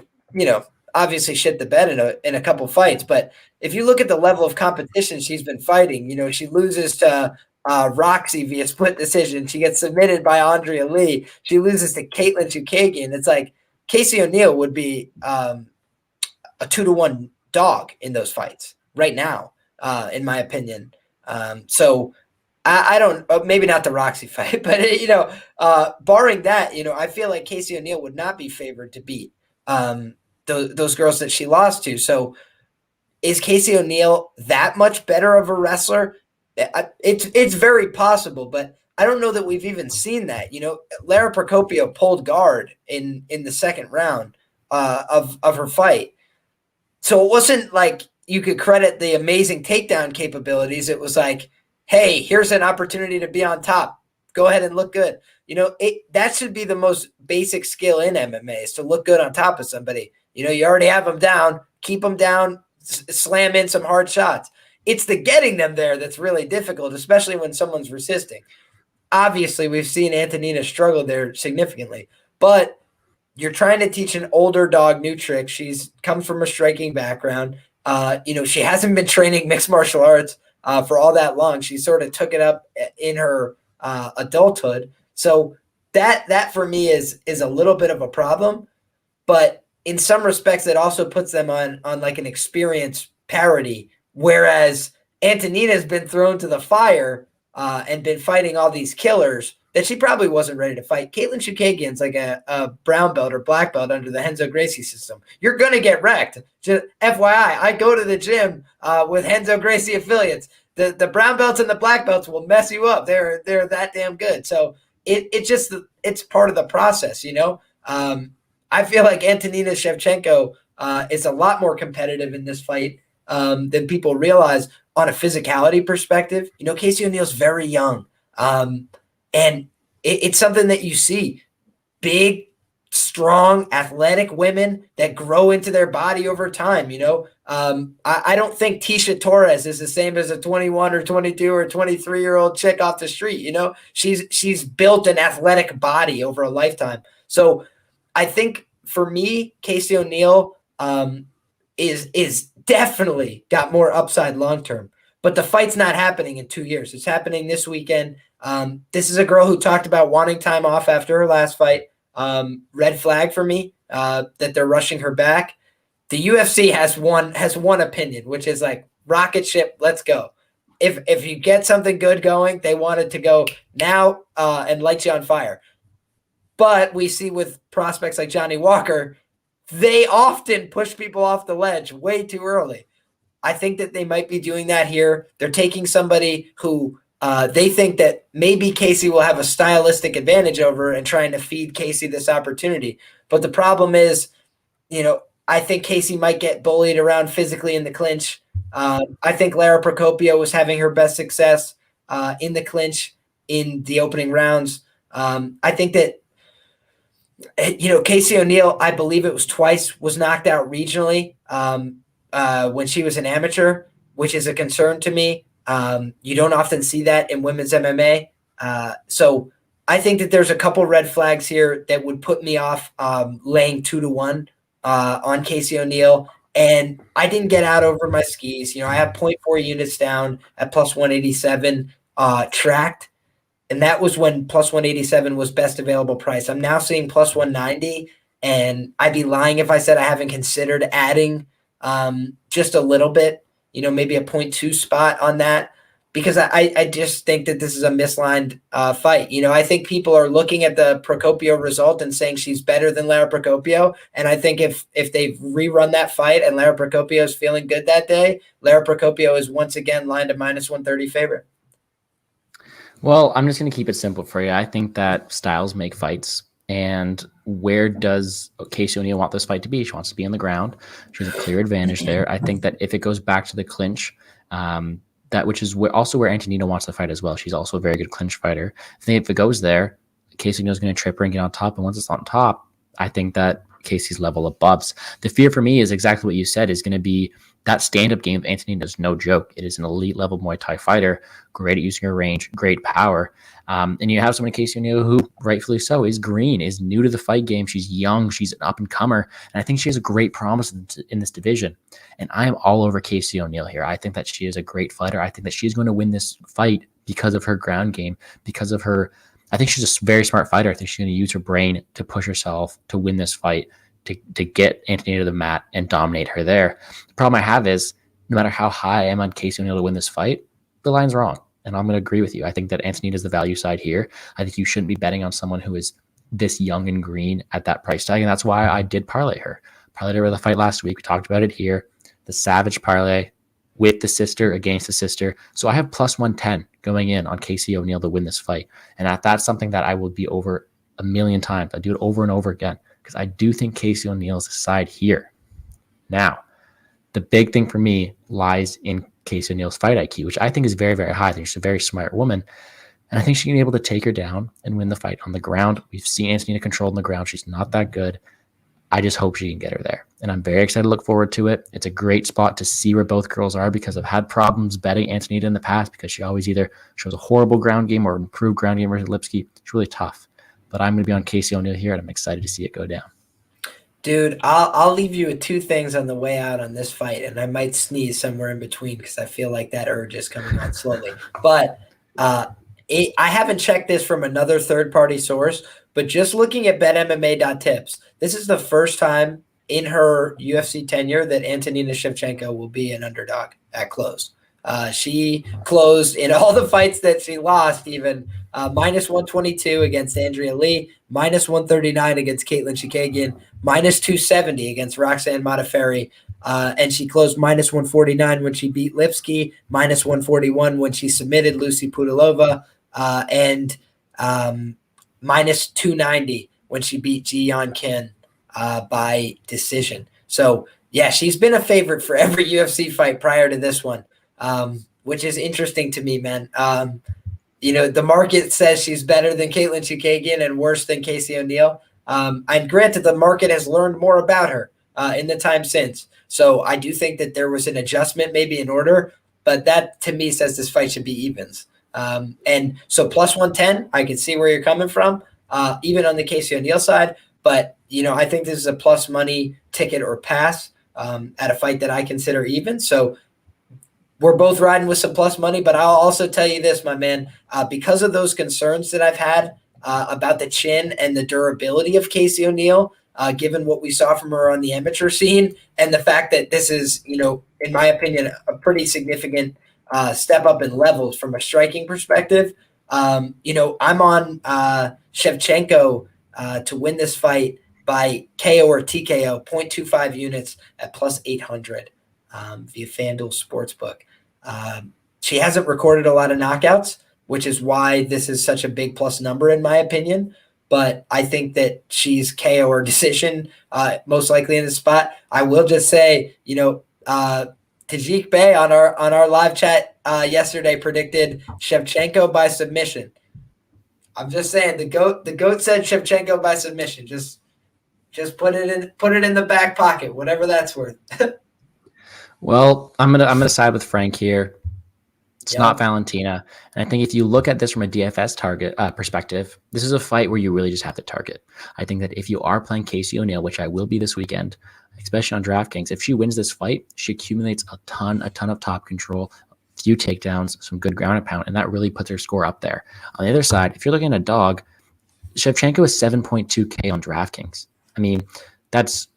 obviously shit the bed in a couple fights, but if you look at the level of competition she's been fighting, she loses to Roxy via split decision. She gets submitted by Andrea Lee. She loses to Caitlin Chukagian. It's like Casey O'Neill would be a 2-1 dog in those fights right now, in my opinion. So I don't, maybe not the Roxy fight, but barring that, I feel like Casey O'Neill would not be favored to beat those girls that she lost to. So is Casey O'Neill that much better of a wrestler? It's very possible, but I don't know that we've even seen that. Lara Procopio pulled guard in the second round of her fight. So it wasn't like you could credit the amazing takedown capabilities. It was like, hey, here's an opportunity to be on top. Go ahead and look good. That should be the most basic skill in MMA, is to look good on top of somebody. You already have them down, keep them down, slam in some hard shots. It's the getting them there that's really difficult, especially when someone's resisting. Obviously, we've seen Antonina struggle there significantly, but you're trying to teach an older dog new tricks. She's comes from a striking background. She hasn't been training mixed martial arts for all that long. She sort of took it up in her adulthood. So that for me is a little bit of a problem, but in some respects, it also puts them on like an experience parity. Whereas Antonina's been thrown to the fire and been fighting all these killers that she probably wasn't ready to fight. Caitlin Chukagian's like a brown belt or black belt under the Renzo Gracie system. You're going to get wrecked. Just FYI, I go to the gym with Renzo Gracie affiliates. The brown belts and the black belts will mess you up. They're that damn good. So it's part of the process, I feel like Antonina Shevchenko is a lot more competitive in this fight than people realize on a physicality perspective. Casey O'Neill's very young. And it's something that you see. Big, strong, athletic women that grow into their body over time, I don't think Tisha Torres is the same as a 21 or 22 or 23-year-old chick off the street, She's built an athletic body over a lifetime. So I think for me, Casey O'Neill is definitely got more upside long-term. But the fight's not happening in 2 years. It's happening this weekend. This is a girl who talked about wanting time off after her last fight. Red flag for me that they're rushing her back. The UFC has one opinion, which is like, rocket ship, let's go. If you get something good going, they want it to go now and light you on fire. But we see with prospects like Johnny Walker, they often push people off the ledge way too early. I think that they might be doing that here. They're taking somebody who they think that maybe Casey will have a stylistic advantage over and trying to feed Casey this opportunity. But the problem is, I think Casey might get bullied around physically in the clinch. I think Lara Procopio was having her best success in the clinch in the opening rounds. I think that, Casey O'Neill, I believe it was twice, was knocked out regionally when she was an amateur, which is a concern to me. You don't often see that in women's MMA. So I think that there's a couple red flags here that would put me off laying 2-1 on Casey O'Neill. And I didn't get out over my skis. I have 0.4 units down at plus 187 tracked. And that was when plus 187 was best available price. I'm now seeing plus 190. And I'd be lying if I said I haven't considered adding just a little bit, maybe a 0.2 spot on that, because I just think that this is a mislined fight. I think people are looking at the Procopio result and saying she's better than Lara Procopio. And I think if they rerun that fight and Lara Procopio is feeling good that day, Lara Procopio is once again lined a minus 130 favorite. Well, I'm just going to keep it simple for you. I think that styles make fights. And where does Casey O'Neill want this fight to be? She wants to be on the ground. She has a clear advantage there. I think that if it goes back to the clinch, which is also where Antonina wants to fight as well. She's also a very good clinch fighter. I think if it goes there, Casey O'Neill's going to trip her and get on top. And once it's on top, I think that Casey's level above. The fear for me is exactly what you said, is going to be that stand-up game of Antonina is no joke. It is an elite level Muay Thai fighter, great at using her range, great power. And you have someone in Casey O'Neill who, rightfully so, is green, is new to the fight game. She's young. She's an up-and-comer. And I think she has a great promise in this division. And I am all over Casey O'Neill here. I think that she is a great fighter. I think that she's going to win this fight because of her ground game, because of her – I think she's a very smart fighter. I think she's going to use her brain to push herself to win this fight, to get Antonina to the mat and dominate her there. The problem I have is no matter how high I am on Casey O'Neill to win this fight, the line's wrong. And I'm going to agree with you. I think that Antonina is the value side here. I think you shouldn't be betting on someone who is this young and green at that price tag. And that's why I did parlay her. Parlayed her with a fight last week. We talked about it here. The Savage parlay with the sister against the sister. So I have plus 110 going in on Casey O'Neill to win this fight. And that's something that I will be over a million times. I do it over and over again because I do think Casey O'Neill's the side here. Now, the big thing for me lies in Casey O'Neill's fight IQ, which I think is very, very high. I think she's a very smart woman. And I think she's going to be able to take her down and win the fight on the ground. We've seen Antonina control on the ground. She's not that good. I just hope she can get her there. And I'm very excited to look forward to it. It's a great spot to see where both girls are because I've had problems betting Antonina in the past because she always either shows a horrible ground game or improved ground game versus Lipsky. It's really tough. But I'm going to be on Casey O'Neill here, and I'm excited to see it go down. Dude, I'll leave you with two things on the way out on this fight, and I might sneeze somewhere in between because I feel like that urge is coming on slowly. But I haven't checked this from another third-party source, but just looking at BetMMA.tips, this is the first time in her UFC tenure that Antonina Shevchenko will be an underdog at close. She closed in all the fights that she lost, even minus 122 against Andrea Lee, minus 139 against Caitlin Chikagian, minus 270 against Roxanne Modafferi, and she closed minus 149 when she beat Lipsky, minus 141 when she submitted Lucy Pudilova, and minus 290 when she beat Ji Yeon Kim by decision. So, yeah, she's been a favorite for every UFC fight prior to this one. Which is interesting to me, man. The market says she's better than Caitlin Chikagian and worse than Casey O'Neill. And granted, the market has learned more about her in the time since. So I do think that there was an adjustment maybe in order, but that to me says this fight should be evens. And so plus 110, I can see where you're coming from, even on the Casey O'Neill side. But, I think this is a plus money ticket or pass at a fight that I consider even. So we're both riding with some plus money, but I'll also tell you this, my man, because of those concerns that I've had about the chin and the durability of Casey O'Neill, given what we saw from her on the amateur scene and the fact that this is, in my opinion, a pretty significant step up in levels from a striking perspective. I'm on Shevchenko to win this fight by KO or TKO, 0.25 units at plus 800. Via FanDuel Sportsbook. She hasn't recorded a lot of knockouts, which is why this is such a big plus number in my opinion. But I think that she's KO or decision most likely in the spot. I will just say, Tajik Bey on our live chat yesterday predicted Shevchenko by submission. I'm just saying the goat said Shevchenko by submission. Just put it in the back pocket, whatever that's worth. Well, I'm gonna side with Frank here. It's not Valentina, and I think if you look at this from a DFS target perspective, this is a fight where you really just have to target. I think that if you are playing Casey O'Neill, which I will be this weekend, especially on DraftKings, if she wins this fight, she accumulates a ton of top control, a few takedowns, some good ground and pound, and that really puts her score up there. On the other side, if you're looking at a dog, Shevchenko is 7.2K on DraftKings. I mean, that's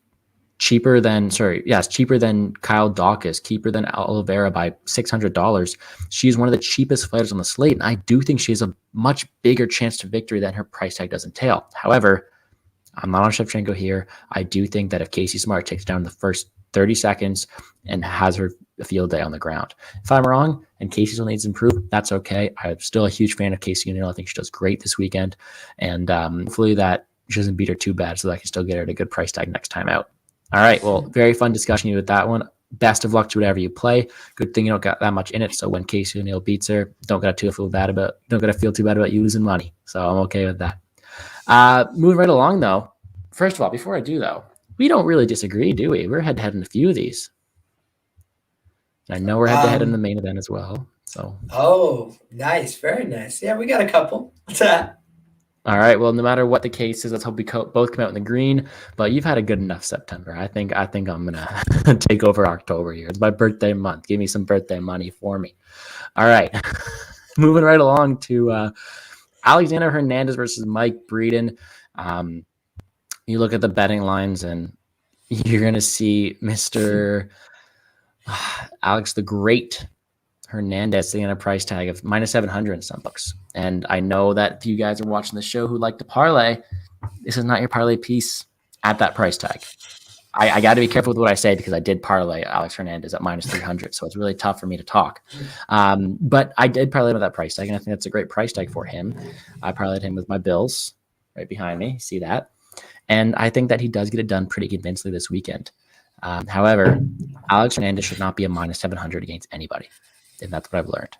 cheaper than Kyle Dawkins, cheaper than Oliveira by $600. She's one of the cheapest fighters on the slate, and I do think she has a much bigger chance to victory than her price tag does entail. However, I'm not on Shevchenko here. I do think that if Casey Smart takes down the first 30 seconds and has her field day on the ground. If I'm wrong and Casey still needs to improve, that's okay. I'm still a huge fan of Casey O'Neill. I think she does great this weekend, and hopefully that she doesn't beat her too bad so that I can still get her at a good price tag next time out. All right. Well, very fun discussion with that one. Best of luck to whatever you play. Good thing you don't got that much in it. So when Casey O'Neill beats her, don't gotta feel too bad about you losing money. So I'm okay with that. Moving right along though. First of all, before I do though, we don't really disagree, do we? We're head to head in a few of these. I know we're head to head in the main event as well. So. Oh, nice, very nice. Yeah, we got a couple. What's that? All right. Well, no matter what the case is, let's hope we both come out in the green. But you've had a good enough September. I think I'm gonna take over October here. It's my birthday month. Give me some birthday money for me. All right. Moving right along to Alexander Hernandez versus Mike Breeden. You look at the betting lines, and you're gonna see Mr. Alex the Great Hernandez sitting on a price tag of -700 in some books. And I know that if you guys are watching the show who like to parlay, this is not your parlay piece at that price tag. I got to be careful with what I say because I did parlay Alex Hernandez at -300, so it's really tough for me to talk. But I did parlay with that price tag, and I think that's a great price tag for him. I parlayed him with my Bills right behind me. See that? And I think that he does get it done pretty convincingly this weekend. However, Alex Hernandez should not be a -700 against anybody. And that's what I've learned.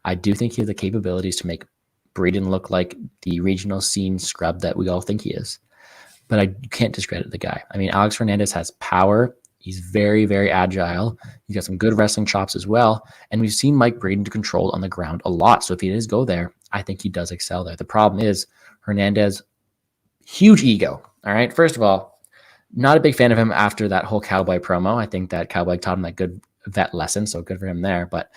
I do think he has the capabilities to make Breeden look like the regional scene scrub that we all think he is. But I can't discredit the guy. I mean, Alex Hernandez has power. He's very, very agile. He's got some good wrestling chops as well. And we've seen Mike Breeden control on the ground a lot. So if he does go there, I think he does excel there. The problem is Hernandez, huge ego. All right. First of all, not a big fan of him after that whole Cowboy promo. I think that Cowboy taught him that good vet lesson, so good for him there. But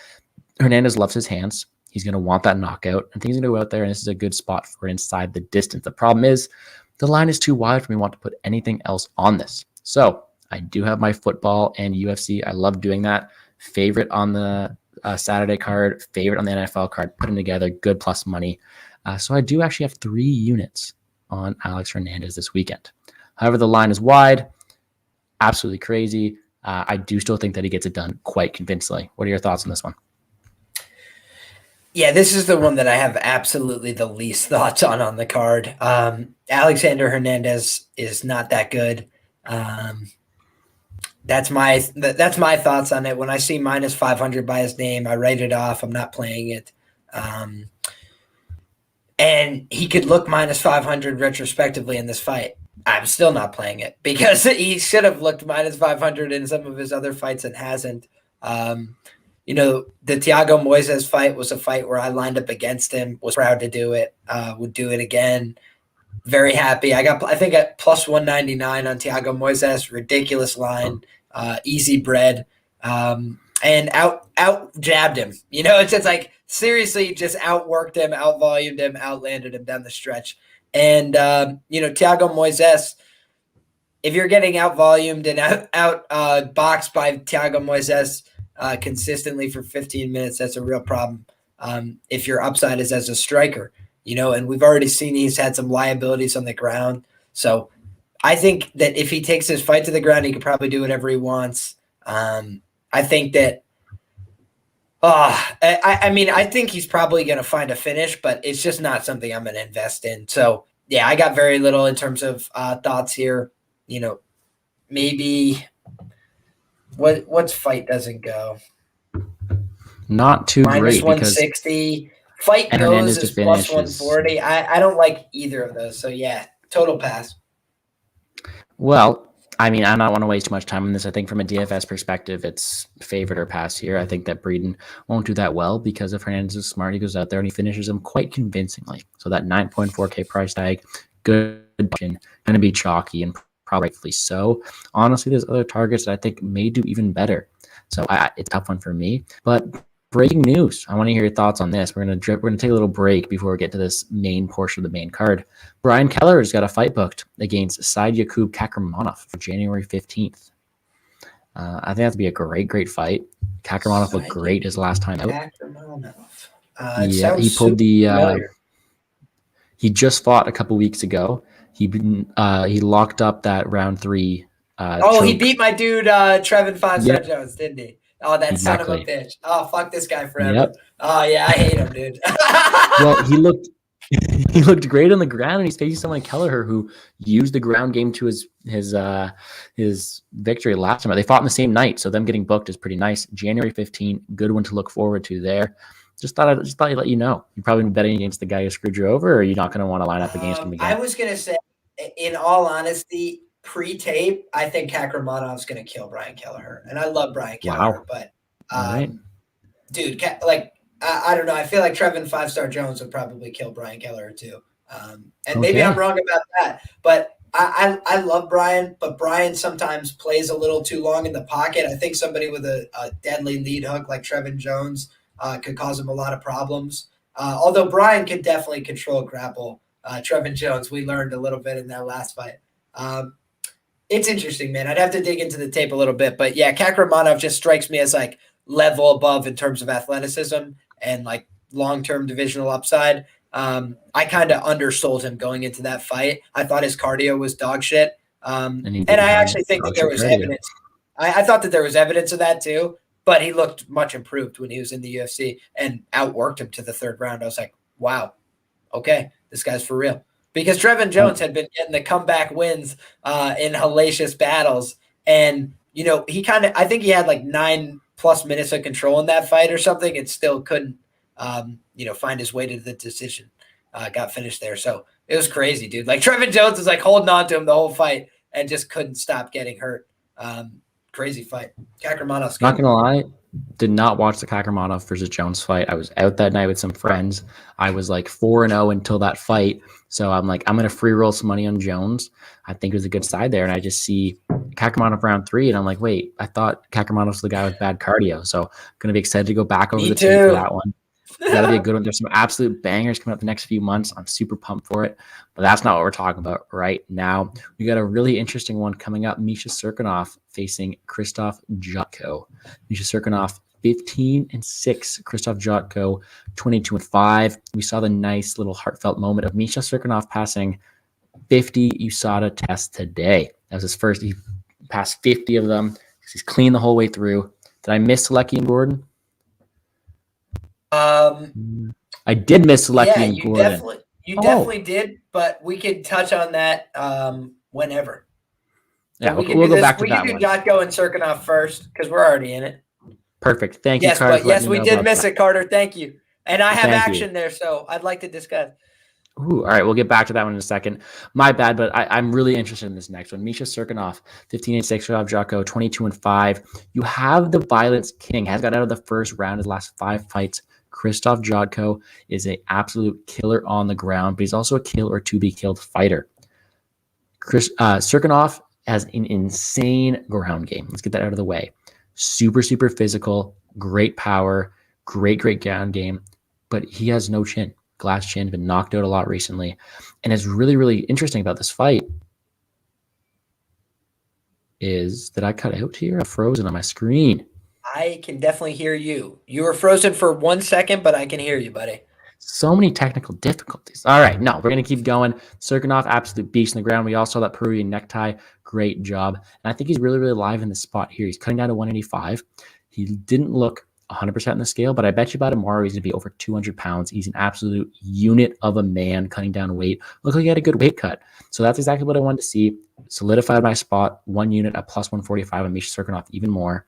Hernandez loves his hands. He's going to want that knockout. I think he's going to go out there, and this is a good spot for inside the distance. The problem is the line is too wide for me to want to put anything else on this. So I do have my football and UFC. I love doing that. Favorite on the Saturday card, favorite on the NFL card, putting together good plus money. So I do actually have 3 units on Alex Hernandez this weekend. However, the line is wide. Absolutely crazy. I do still think that he gets it done quite convincingly. What are your thoughts on this one? Yeah, this is the one that I have absolutely the least thoughts on the card. Alexander Hernandez is not that good. That's my thoughts on it. When I see -500 by his name, I write it off. I'm not playing it. And he could look -500 retrospectively in this fight. I'm still not playing it because he should have looked -500 in some of his other fights and hasn't. The Thiago Moises fight was a fight where I lined up against him, was proud to do it, would do it again. Very happy. I think at +199 on Thiago Moises, ridiculous line, easy bread, and out jabbed him. It's just like seriously just outworked him, outvolumed him, outlanded him down the stretch. And, Thiago Moises, if you're getting outvolumed and out boxed by Thiago Moises consistently for 15 minutes, that's a real problem if your upside is as a striker, and we've already seen he's had some liabilities on the ground. So I think that if he takes his fight to the ground, he could probably do whatever he wants. I think that I think he's probably going to find a finish, but it's just not something I'm going to invest in. So, yeah, I got very little in terms of thoughts here. Maybe what's fight doesn't go? Not too great -160. Fight goes is +140. I don't like either of those. So, yeah, total pass. Well, I mean, I don't want to waste too much time on this. I think from a DFS perspective, it's favorite or pass here. I think that Breeden won't do that well because if Hernandez is smart, he goes out there and he finishes him quite convincingly. So that 9.4K price tag, good, going to be chalky and probably rightfully so. Honestly, there's other targets that I think may do even better. So it's a tough one for me. But breaking news. I want to hear your thoughts on this. We're gonna take a little break before we get to this main portion of the main card. Brian Keller has got a fight booked against Said Yakub Kakramanov for January 15th. I think that'd be a great fight. Kakramanov looked great his last time out. He pulled the. He just fought a couple weeks ago. He locked up that round 3. He beat my dude Trevin Five-Star Jones, didn't he? Oh, that son of a bitch. Oh, fuck this guy forever. Yep. Oh, yeah, I hate him, dude. Well, he looked great on the ground, and he's facing someone like Kelleher who used the ground game to his victory last time. They fought on the same night, so them getting booked is pretty nice. January 15, good one to look forward to there. Just thought I'd let you know. You're probably betting against the guy who screwed you over, or you're not going to want to line up against him again? I was going to say, in all honesty, pre-tape, I think Kakramanov's going to kill Brian Kelleher. And I love Brian Kelleher, but All right. Dude, like I don't know. I feel like Trevin 5-Star Jones would probably kill Brian Keller too. And maybe I'm wrong about that, but I love Brian, but Brian sometimes plays a little too long in the pocket. I think somebody with a deadly lead hook like Trevin Jones could cause him a lot of problems. Although Brian could definitely control grapple. Trevin Jones, we learned a little bit in that last fight. It's interesting, man. I'd have to dig into the tape a little bit, but yeah, Kakramanov just strikes me as like level above in terms of athleticism and like long-term divisional upside. I kind of undersold him going into that fight. I thought his cardio was dog shit. And I actually think that there was evidence. I thought that there was evidence of that too, but he looked much improved when he was in the UFC and outworked him to the third round. I was like, wow, okay, this guy's for real. Because Trevin Jones had been getting the comeback wins in hellacious battles. And, you know, I think he had like 9+ minutes of control in that fight or something and still couldn't, find his way to the decision. Got finished there. So it was crazy, dude. Like Trevin Jones was like holding on to him the whole fight and just couldn't stop getting hurt. Crazy fight. Kakramanov. Not gonna lie, did not watch the Kakramanov versus Jones fight. I was out that night with some friends. I was like 4-0 until that fight. So I'm like, I'm gonna free roll some money on Jones. I think it was a good side there. And I just see Kakramanov round 3, and I'm like, wait, I thought Kakramanov's the guy with bad cardio. So I'm gonna be excited to go back over the tape for that one. That'll be a good one. There's some absolute bangers coming up the next few months. I'm super pumped for it, but that's not what we're talking about right now. We got a really interesting one coming up. Misha Cirkunov facing Krzysztof Jotko. Misha Cirkunov 15-6. Krzysztof Jotko 22-5. We saw the nice little heartfelt moment of Misha Cirkunov passing 50 USADA tests today. That was his first. He passed 50 of them. He's clean the whole way through. Did I miss Selecki and Gordon? I did miss Selecki and Gordon. You definitely did, but we could touch on that whenever. Yeah, we'll go back to that one. We can do Jotko and Cirkunov first because we're already in it. Perfect. Thank you, Carter. Yes, we did miss it, Carter. Thank you. And I have action there, so I'd like to discuss. Ooh, all right, we'll get back to that one in a second. My bad, but I'm really interested in this next one. Misha Cirkunov, 15-6, Krzysztof Jotko, 22-5. You have the Violence King, has got out of the first round his last 5 fights. Krzysztof Jotko is an absolute killer on the ground, but he's also a kill or to be killed fighter. Cirkunov has an insane ground game. Let's get that out of the way. Super, super physical, great power, great ground game, but he has no chin. Glass chin, been knocked out a lot recently. And it's really, really interesting about this fight is that I cut out here. I'm frozen on my screen. I can definitely hear you. You were frozen for 1 second, but I can hear you, buddy. So many technical difficulties. All right, no, we're going to keep going. Cirkunov, absolute beast in the ground. We all saw that Peruvian necktie. Great job. And I think he's really, really live in this spot here. He's cutting down to 185. He didn't look 100% in the scale, but I bet you about tomorrow he's going to be over 200 pounds. He's an absolute unit of a man cutting down weight. Looked like he had a good weight cut. So that's exactly what I wanted to see. Solidified my spot, 1 unit at plus 145 on Misha Cirkunov, even more.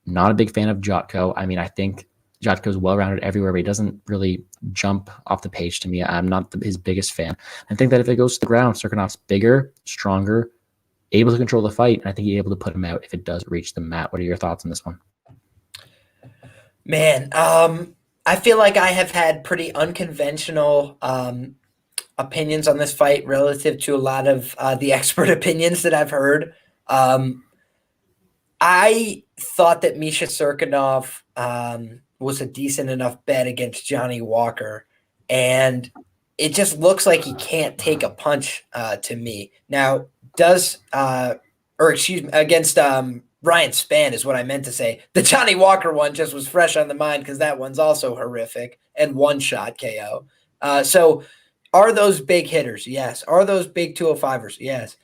Not a big fan of Jotko. I mean, I think Jotko is well-rounded everywhere, but he doesn't really jump off the page to me. I'm not his biggest fan. I think that if it goes to the ground, Cirkunov's bigger, stronger, able to control the fight, and I think he's able to put him out if it does reach the mat. What are your thoughts on this one? Man, I feel like I have had pretty unconventional opinions on this fight relative to a lot of the expert opinions that I've heard. I thought that Misha Cirkunov was a decent enough bet against Johnny Walker, and it just looks like he can't take a punch to me. Now, against Ryan Spann is what I meant to say. The Johnny Walker one just was fresh on the mind because that one's also horrific and one-shot KO. So are those big hitters? Yes. Are those big 205ers? Yes.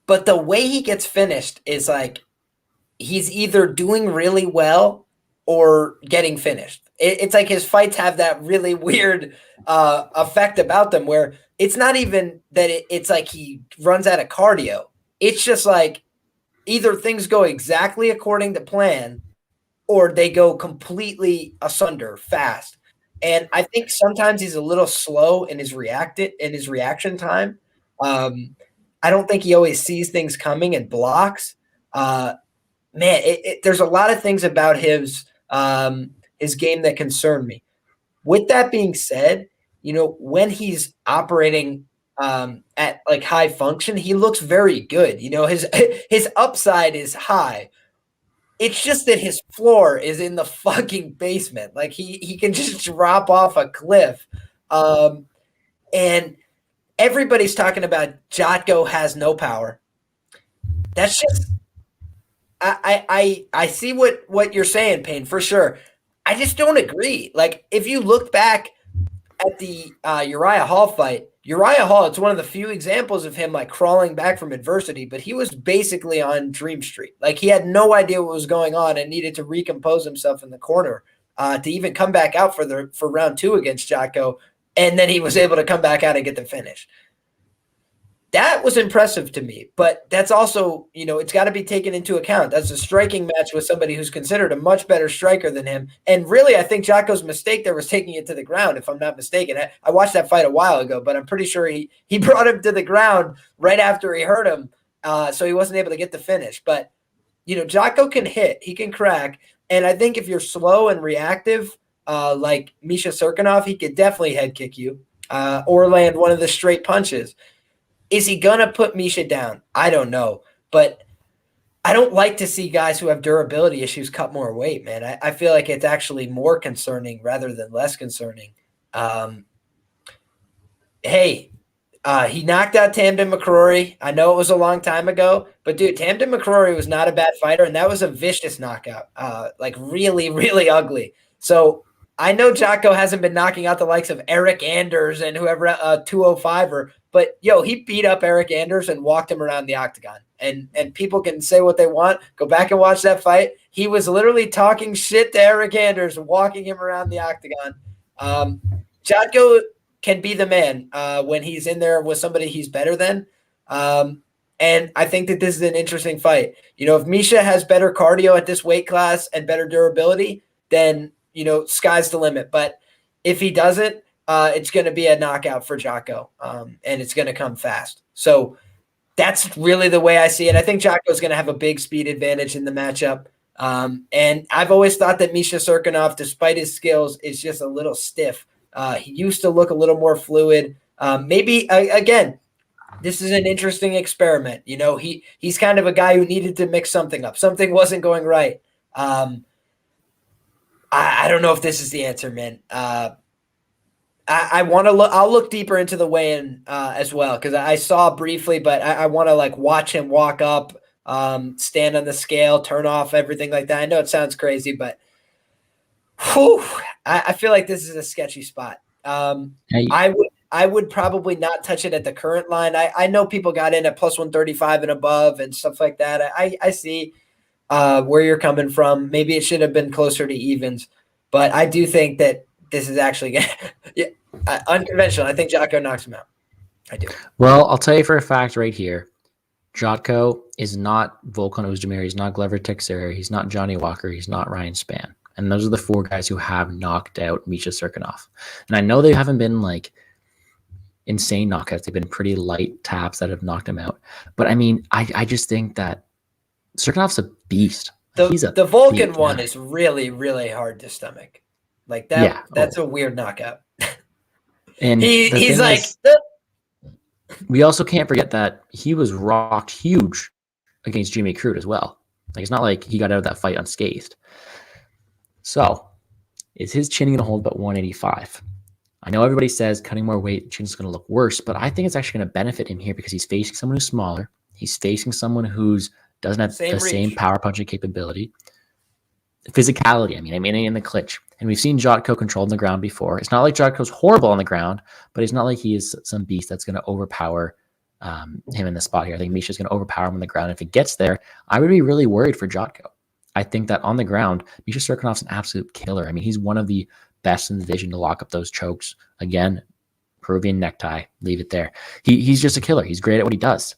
But the way he gets finished is like he's either doing really well or getting finished. It's like his fights have that really weird effect about them where it's not even that it's like he runs out of cardio. It's just like either things go exactly according to plan or they go completely asunder fast. And I think sometimes he's a little slow in his reaction time. I don't think he always sees things coming and blocks. man, there's a lot of things about his game that concern me. With that being said, when he's operating at like high function, he looks very good. His upside is high. It's just that his floor is in the fucking basement. Like he can just drop off a cliff. And everybody's talking about Jotko has no power. That's just I see what you're saying, Payne, for sure. I just don't agree. Like if you look back at the Uriah Hall fight, Uriah Hall, it's one of the few examples of him like crawling back from adversity, but he was basically on Dream Street. Like he had no idea what was going on and needed to recompose himself in the corner to even come back out for round 2 against Jotko, and then he was able to come back out and get the finish. That was impressive to me, but that's also, it's got to be taken into account. That's a striking match with somebody who's considered a much better striker than him. And really, I think Jotko's mistake there was taking it to the ground, if I'm not mistaken. I watched that fight a while ago, but I'm pretty sure he brought him to the ground right after he hurt him, so he wasn't able to get the finish. But, Jotko can hit. He can crack. And I think if you're slow and reactive, like Misha Serkinov, he could definitely head kick you or land one of the straight punches. Is he going to put Misha down? I don't know. But I don't like to see guys who have durability issues cut more weight, man. I feel like it's actually more concerning rather than less concerning. He knocked out Tamden McCrory. I know it was a long time ago, but, dude, Tamden McCrory was not a bad fighter, and that was a vicious knockout, like really, really ugly. So I know Jotko hasn't been knocking out the likes of Eric Anders and whoever, 205er, but, he beat up Eric Anders and walked him around the octagon. And people can say what they want. Go back and watch that fight. He was literally talking shit to Eric Anders and walking him around the octagon. Jotko can be the man when he's in there with somebody he's better than. And I think that this is an interesting fight. If Misha has better cardio at this weight class and better durability, then, sky's the limit. But if he doesn't, it's going to be a knockout for Jotko, and it's going to come fast. So that's really the way I see it. I think Jotko is going to have a big speed advantage in the matchup. And I've always thought that Misha Serkinov, despite his skills, is just a little stiff. He used to look a little more fluid. Maybe, again, this is an interesting experiment. He's kind of a guy who needed to mix something up. Something wasn't going right. I don't know if this is the answer, man. I want to look. I'll look deeper into the weigh-in as well because I saw briefly, but I want to watch him walk up, stand on the scale, turn off everything like that. I know it sounds crazy, but I feel like this is a sketchy spot. I would probably not touch it at the current line. I know people got in at plus 135 and above and stuff like that. I see where you're coming from. Maybe it should have been closer to evens, but I do think that this is actually unconventional. I think Jotko knocks him out. I do. Well, I'll tell you for a fact right here. Jotko is not Volkan Ozdemir. He's not Glover Teixeira. He's not Johnny Walker. He's not Ryan Spann. And those are the 4 guys who have knocked out Misha Serkinov. And I know they haven't been insane knockouts. They've been pretty light taps that have knocked him out. But I mean, I just think that Serkinov's a beast. The Volkan one is really, really hard to stomach. Like that. Yeah. That's a weird knockout. And he's like. We also can't forget that he was rocked huge against Jimmy Crute as well. It's not like he got out of that fight unscathed. So, is his chin going to hold about 185? I know everybody says cutting more weight, chin's going to look worse, but I think it's actually going to benefit him here because he's facing someone who's smaller. He's facing someone who doesn't have same power punching capability. Physicality, I mean in the clinch. And we've seen Jotko controlled on the ground before. It's not like Jotko's horrible on the ground, but it's not like he is some beast that's going to overpower him in the spot here. I think Misha's going to overpower him on the ground. If it gets there, I would be really worried for Jotko. I think that on the ground, Misha Serkinov's an absolute killer. I mean, he's one of the best in the division to lock up those chokes. Again, Peruvian necktie, leave it there. He's just a killer. He's great at what he does.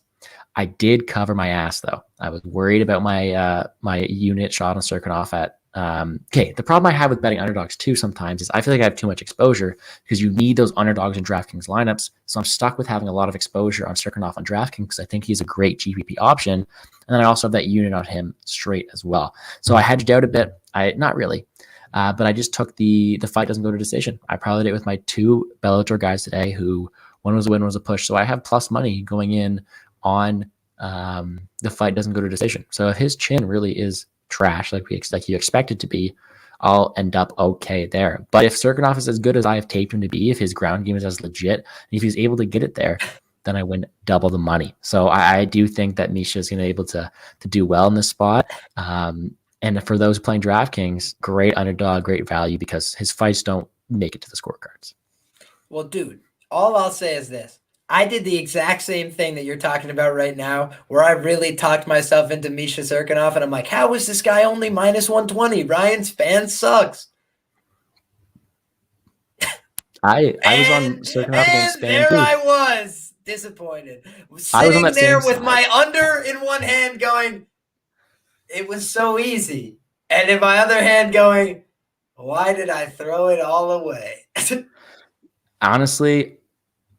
I did cover my ass, though. I was worried about my unit shot on Serkinov at Okay, the problem I have with betting underdogs too sometimes is I feel like I have too much exposure because you need those underdogs in DraftKings lineups. So I'm stuck with having a lot of exposure on Sirkunov on DraftKings because I think he's a great GPP option. And then I also have that unit on him straight as well. So I hedged out a bit. Not really. But I just took the fight doesn't go to decision. I probably did it with my 2 Bellator guys today who one was a win, one was a push. So I have plus money going in on the fight doesn't go to decision. So if his chin really is trash like you expect it to be, I'll end up okay there. But if Sirkunov is as good as I have taped him to be, if his ground game is as legit, and if he's able to get it there, then I win double the money. So I do think that Misha is going to be able to do well in this spot. And for those playing DraftKings, great underdog, great value because his fights don't make it to the scorecards. Well, dude, all I'll say is this. I did the exact same thing that you're talking about right now, where I really talked myself into Misha Sirkunov, and I'm like, how is this guy only minus 120? Ryan Spann sucks. I was on Sirkunov against Spann there too. I was, disappointed. Sitting there with side. my under in one hand going, it was so easy. And in my other hand going, why did I throw it all away? Honestly,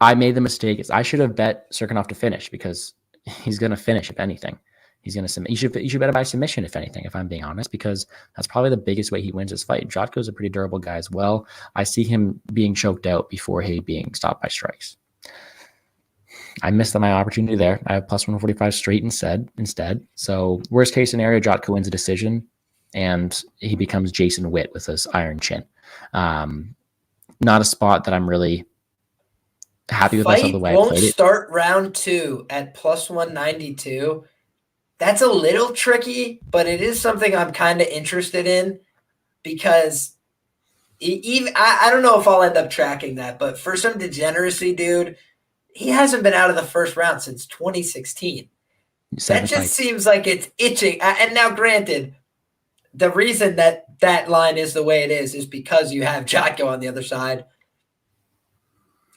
I made the mistake. I should have bet Sirkunov to finish because he's going to finish if anything. He's going to submit. You should bet him by submission if anything, if I'm being honest, because that's probably the biggest way he wins this fight. Jotko's a pretty durable guy as well. I see him being choked out before he being stopped by strikes. I missed my opportunity there. I have plus 145 straight instead. So worst case scenario, Jotko wins a decision and he becomes Jason Witt with his iron chin. Not a spot that I'm really happy with myself the way I played it. Won't start round 2 at plus 192. That's a little tricky, but it is something I'm kind of interested in because I don't know if I'll end up tracking that, but for some degeneracy, dude, he hasn't been out of the first round since 2016. That just seems like it's itching. And now, granted, the reason that line is the way it is because you have Jotko on the other side.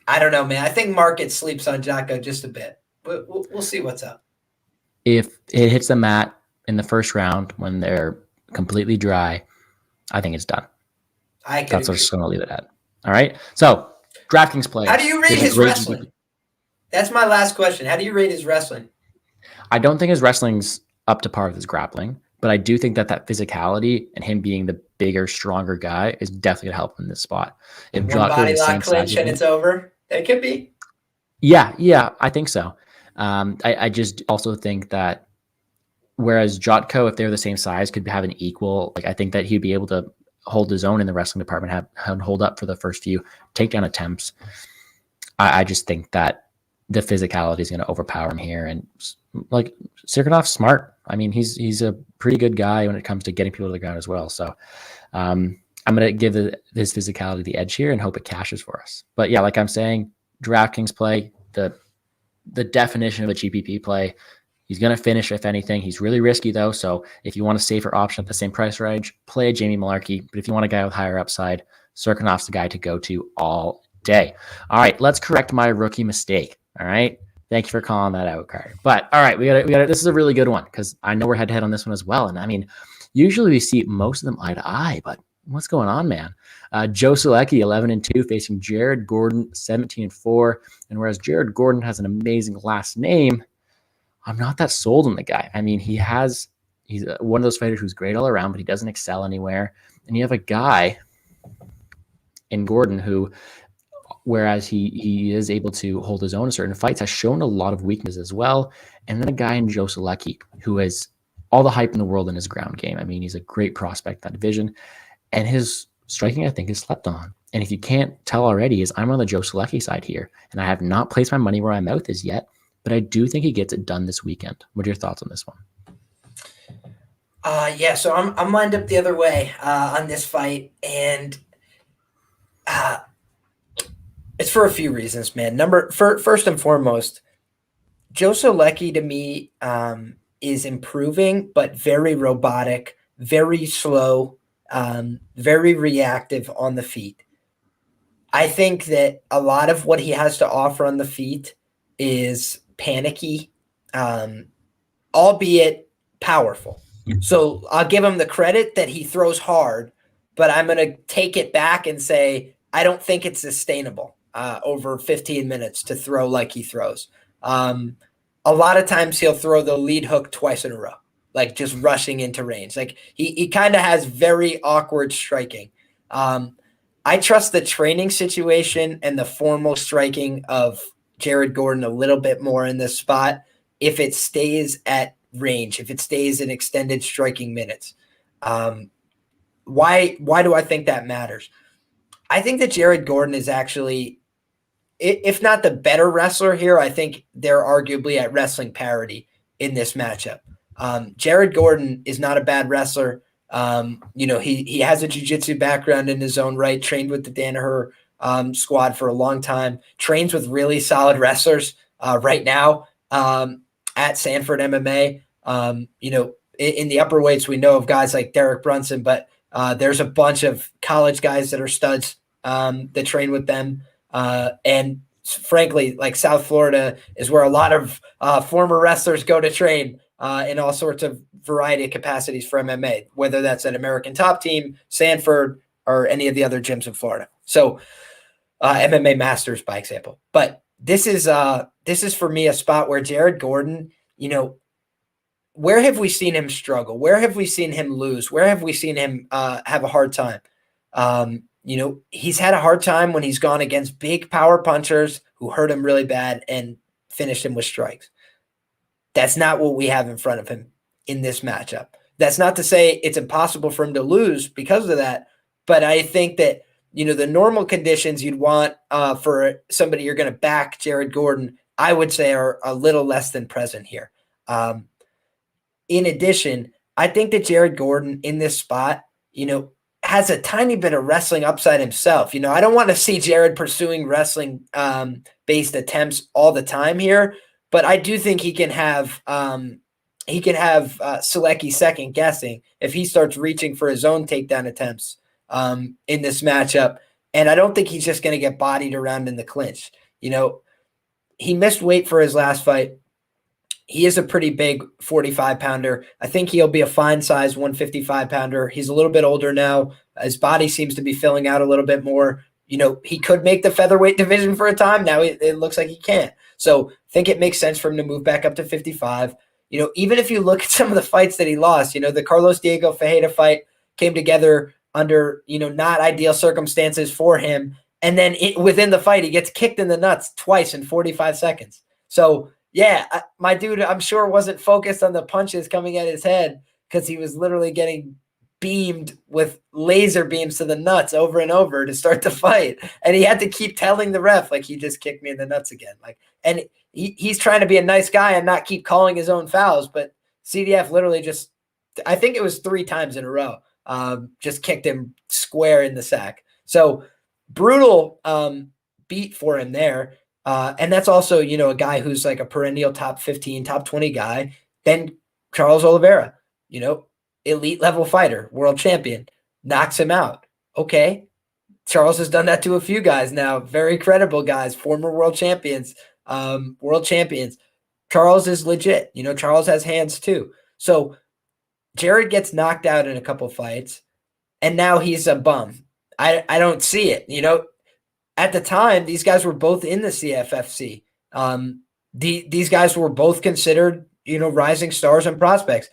I don't know, man. I think market sleeps on Jotko just a bit. We'll see what's up. If it hits the mat in the first round when they're completely dry, I think it's done. That's what I'm just going to leave it at. All right. So, DraftKings players. How do you rate his wrestling? That's my last question. How do you rate his wrestling? I don't think his wrestling's up to par with his grappling, but I do think that physicality and him being the bigger, stronger guy is definitely going to help in this spot. If one body lock clinch and it's over, it could be. Yeah, I think so. I just also think that whereas Jotko, if they're the same size, could have an equal, I think that he'd be able to hold his own in the wrestling department, have hold up for the first few takedown attempts. I just think that the physicality is going to overpower him here. And Sirkunov's smart. I mean, he's a pretty good guy when it comes to getting people to the ground as well. So I'm going to give his physicality the edge here and hope it cashes for us. But yeah, like I'm saying, DraftKings play, the definition of a GPP play. He's going to finish, if anything. He's really risky, though. So if you want a safer option at the same price range, play a Jamie Malarkey. But if you want a guy with higher upside, Sirkunov's the guy to go to all day. All right, let's correct my rookie mistake. All right. Thank you for calling that out, Carter. But all right, we got it. This is a really good one because I know we're head to head on this one as well. And I mean, usually we see most of them eye to eye, but what's going on, man? Joe Selecki, 11-2, facing Jared Gordon, 17-4. And whereas Jared Gordon has an amazing last name, I'm not that sold on the guy. I mean, he's one of those fighters who's great all around, but he doesn't excel anywhere. And you have a guy in Gordon who, whereas he is able to hold his own in certain fights, has shown a lot of weakness as well. And then a guy in Joe Selecki who has all the hype in the world in his ground game. I mean, he's a great prospect in that division. And his striking, I think, is slept on. And if you can't tell already, is I'm on the Joe Selecki side here. And I have not placed my money where my mouth is yet, but I do think he gets it done this weekend. What are your thoughts on this one? Yeah, so I'm lined up the other way on this fight. And it's for a few reasons, man. First and foremost, Joe Selecki to me is improving, but very robotic, very slow, very reactive on the feet. I think that a lot of what he has to offer on the feet is panicky, albeit powerful. So I'll give him the credit that he throws hard, but I'm going to take it back and say I don't think it's sustainable over 15 minutes to throw like he throws. A lot of times he'll throw the lead hook twice in a row, like just rushing into range. Like he kind of has very awkward striking. I trust the training situation and the formal striking of Jared Gordon a little bit more in this spot if it stays at range, if it stays in extended striking minutes. Why do I think that matters? I think that Jared Gordon is actually, if not the better wrestler here, I think they're arguably at wrestling parity in this matchup. Jared Gordon is not a bad wrestler. He has a jiu-jitsu background in his own right, trained with the Danaher squad for a long time, trains with really solid wrestlers right now at Sanford MMA. In the upper weights, we know of guys like Derek Brunson, but there's a bunch of college guys that are studs that train with them. And frankly, like South Florida is where a lot of former wrestlers go to train in all sorts of variety of capacities for MMA, whether that's an American Top Team, Sanford, or any of the other gyms in Florida. So MMA Masters, by example. But this is for me a spot where Jared Gordon, where have we seen him struggle? Where have we seen him lose? Where have we seen him have a hard time? He's had a hard time when he's gone against big power punchers who hurt him really bad and finished him with strikes. That's not what we have in front of him in this matchup. That's not to say it's impossible for him to lose because of that, but I think that, the normal conditions you'd want for somebody you're going to back Jared Gordon, I would say are a little less than present here. In addition, I think that Jared Gordon in this spot, has a tiny bit of wrestling upside himself. I don't want to see Jared pursuing wrestling based attempts all the time here, but I do think he can have Selecki second guessing if he starts reaching for his own takedown attempts in this matchup. And I don't think he's just going to get bodied around in the clinch. He missed weight for his last fight. He is a pretty big 45-pounder. I think he'll be a fine size 155-pounder. He's a little bit older now. His body seems to be filling out a little bit more. He could make the featherweight division for a time. Now it looks like he can't. So I think it makes sense for him to move back up to 55. Even if you look at some of the fights that he lost, the Carlos Diego Fajeda fight came together under, not ideal circumstances for him. And then within the fight, he gets kicked in the nuts twice in 45 seconds. So, yeah, my dude, I'm sure wasn't focused on the punches coming at his head because he was literally getting beamed with laser beams to the nuts over and over to start the fight. And he had to keep telling the ref, like, he just kicked me in the nuts again. And he's trying to be a nice guy and not keep calling his own fouls. But CDF literally just, I think it was 3 times in a row, just kicked him square in the sack. So brutal beat for him there. And that's also, a guy who's like a perennial top 15, top 20 guy. Then Charles Oliveira, elite level fighter, world champion, knocks him out. Okay. Charles has done that to a few guys now. Very credible guys, former world champions, Charles is legit. Charles has hands too. So Jared gets knocked out in a couple fights and now he's a bum. I don't see it. At the time, these guys were both in the CFFC. These guys were both considered, rising stars and prospects.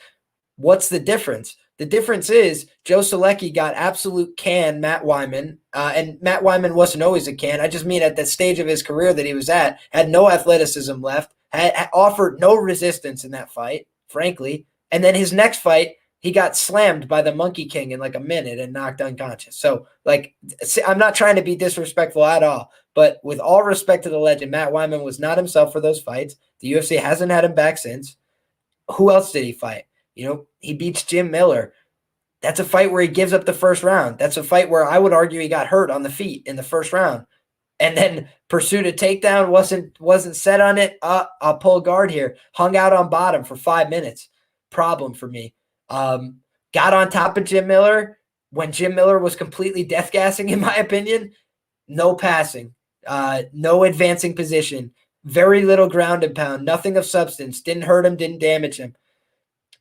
What's the difference? The difference is Joe Selecki got absolute can Matt Wyman, and Matt Wyman wasn't always a can. I just mean at the stage of his career that he was at, had no athleticism left, had offered no resistance in that fight, frankly. And then his next fight, he got slammed by the Monkey King in like a minute and knocked unconscious. So, I'm not trying to be disrespectful at all, but with all respect to the legend, Matt Wyman was not himself for those fights. The UFC hasn't had him back since. Who else did he fight? He beats Jim Miller. That's a fight where he gives up the first round. That's a fight where I would argue he got hurt on the feet in the first round and then pursued a takedown, wasn't set on it. I'll pull guard here. Hung out on bottom for 5 minutes. Problem for me. Got on top of Jim Miller when Jim Miller was completely death gassing, in my opinion. No passing, no advancing position, very little ground and pound, nothing of substance, didn't hurt him, didn't damage him.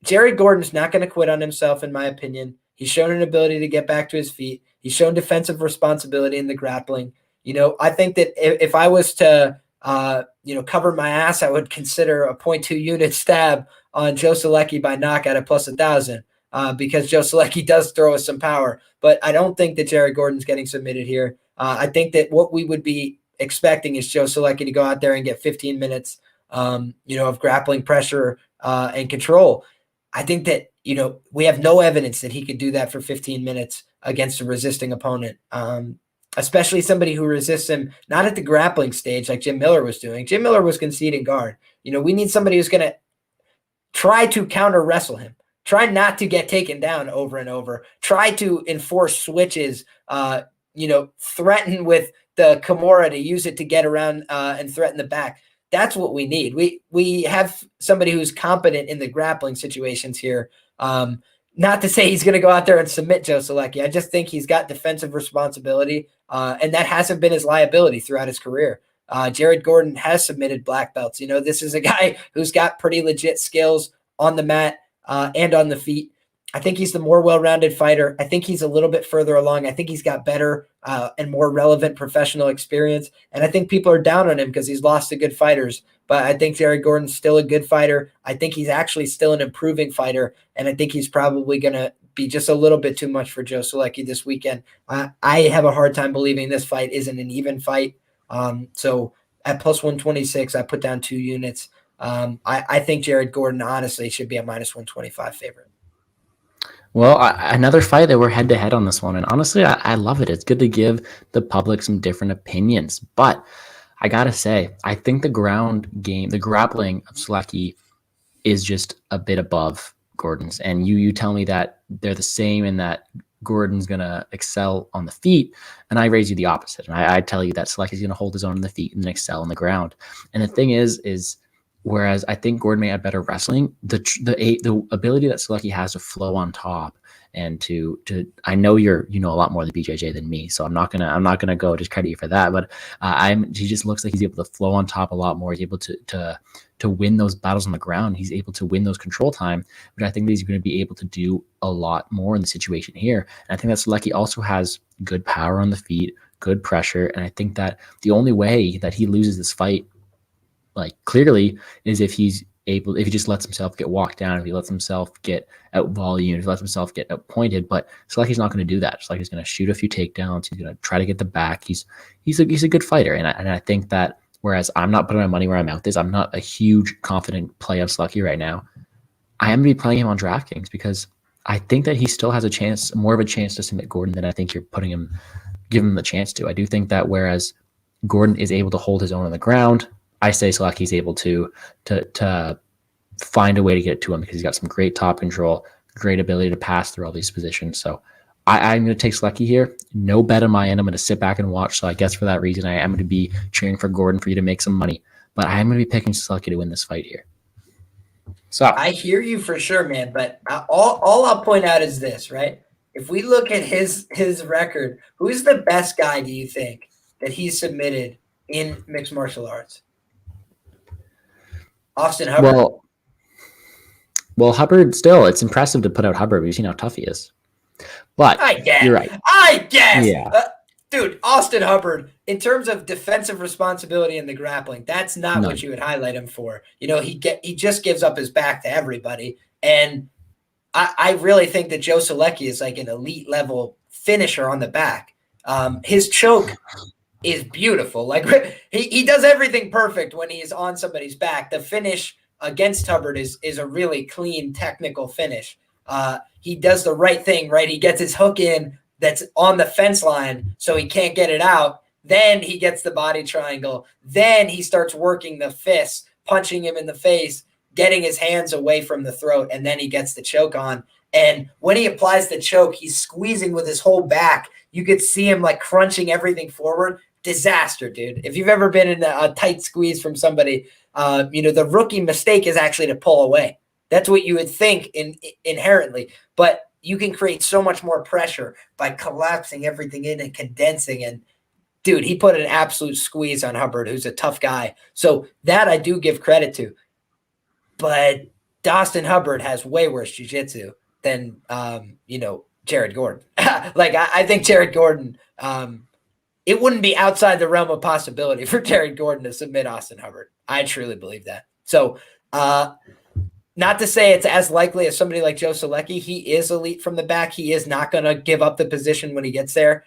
Jared Gordon's not going to quit on himself, in my opinion. He's shown an ability to get back to his feet. He's shown defensive responsibility in the grappling. I think that if I was to, cover my ass, I would consider a 0.2 unit stab on Joe Solecki by knockout at plus 1,000 because Joe Solecki does throw us some power. But I don't think that Jared Gordon's getting submitted here. I think that what we would be expecting is Joe Solecki to go out there and get 15 minutes, of grappling pressure and control. I think that, we have no evidence that he could do that for 15 minutes against a resisting opponent, especially somebody who resists him, not at the grappling stage like Jim Miller was doing. Jim Miller was conceding guard. We need somebody who's going to try to counter wrestle him, try not to get taken down over and over, try to enforce switches, threaten with the Kimura to use it to get around and threaten the back. That's what we need. We have somebody who's competent in the grappling situations here. Not to say he's going to go out there and submit Joe Solecki. I just think he's got defensive responsibility, and that hasn't been his liability throughout his career. Jared Gordon has submitted black belts. This is a guy who's got pretty legit skills on the mat and on the feet. I think he's the more well-rounded fighter. I think he's a little bit further along. I think he's got better and more relevant professional experience. And I think people are down on him because he's lost to good fighters. But I think Jared Gordon's still a good fighter. I think he's actually still an improving fighter. And I think he's probably going to be just a little bit too much for Joe Solecki this weekend. I have a hard time believing this fight isn't an even fight. So at plus 126, I put down 2 units. I think Jared Gordon honestly should be a minus 125 favorite. Well, another fight that we're head-to-head on this one. And honestly, I love it. It's good to give the public some different opinions. But I got to say, I think the ground game, the grappling of Solecki is just a bit above Gordon's. And you tell me that they're the same and that Gordon's going to excel on the feet. And I raise you the opposite. And I tell you that Solecki's going to hold his own on the feet and then excel on the ground. And the thing is whereas I think Gordon may have better wrestling, the ability that Solecki has to flow on top and to I know you know a lot more than BJJ than me, so I'm not gonna go just credit you for that, but he just looks like he's able to flow on top a lot more. He's able to win those battles on the ground. He's able to win those control time, which I think that he's going to be able to do a lot more in the situation here. And I think that Solecki also has good power on the feet, good pressure, and I think that the only way that he loses this fight, like clearly, is if he just lets himself get walked down, if he lets himself get out volume, if he lets himself get out pointed. But Solecki's not going to do that. Solecki's going to shoot a few takedowns. He's going to try to get the back. He's a good fighter, and I think that whereas I'm not putting my money where my mouth is, I'm not a huge confident play on Solecki right now. I am going to be playing him on DraftKings because I think that he still has a chance, more of a chance to submit Gordon than I think you're giving him the chance to. I do think that whereas Gordon is able to hold his own on the ground, I say Solecki's able to find a way to get to him because he's got some great top control, great ability to pass through all these positions. So I'm going to take Solecki here. No bet on my end. I'm going to sit back and watch. So I guess for that reason, I am going to be cheering for Gordon for you to make some money. But I am going to be picking Solecki to win this fight here. So I hear you for sure, man. But all I'll point out is this, right? If we look at his record, who's the best guy, do you think, that he submitted in mixed martial arts? Austin Hubbard. Well, Hubbard still, it's impressive to put out Hubbard. We've seen how tough he is. But I guess. You're right. I guess. Yeah. Dude, Austin Hubbard, in terms of defensive responsibility in the grappling, that's not what you would highlight him for. He just gives up his back to everybody. And I really think that Joe Solecki is like an elite level finisher on the back. His choke is beautiful. Like he does everything perfect when he's on somebody's back. The finish against Hubbard is a really clean technical finish. He does the right thing, right? He gets his hook in that's on the fence line so he can't get it out. Then he gets the body triangle. Then he starts working the fists, punching him in the face, getting his hands away from the throat, and then he gets the choke on. And when he applies the choke, he's squeezing with his whole back. You could see him like crunching everything forward. Disaster, dude. If you've ever been in a tight squeeze from somebody, the rookie mistake is actually to pull away. That's what you would think inherently. But you can create so much more pressure by collapsing everything in and condensing. And, dude, he put an absolute squeeze on Hubbard, who's a tough guy. So that I do give credit to. But Dustin Hubbard has way worse jiu-jitsu than, Jared Gordon. Like, I think Jared Gordon, it wouldn't be outside the realm of possibility for Jared Gordon to submit Austin Hubbard. I truly believe that. So, not to say it's as likely as somebody like Joe Selecki. He is elite from the back. He is not going to give up the position when he gets there.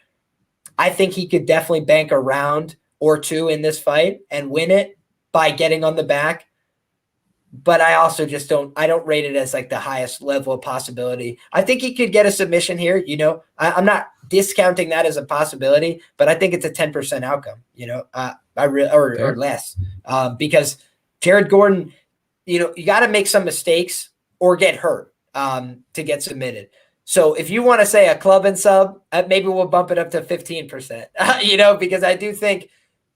I think he could definitely bank a round or two in this fight and win it by getting on the back. But I also just don't rate it as like the highest level of possibility. I think he could get a submission here. I'm not discounting that as a possibility, but I think it's a 10% outcome, or less, because Jared Gordon, you got to make some mistakes or get hurt to get submitted. So if you want to say a club and sub, maybe we'll bump it up to 15%, because I do think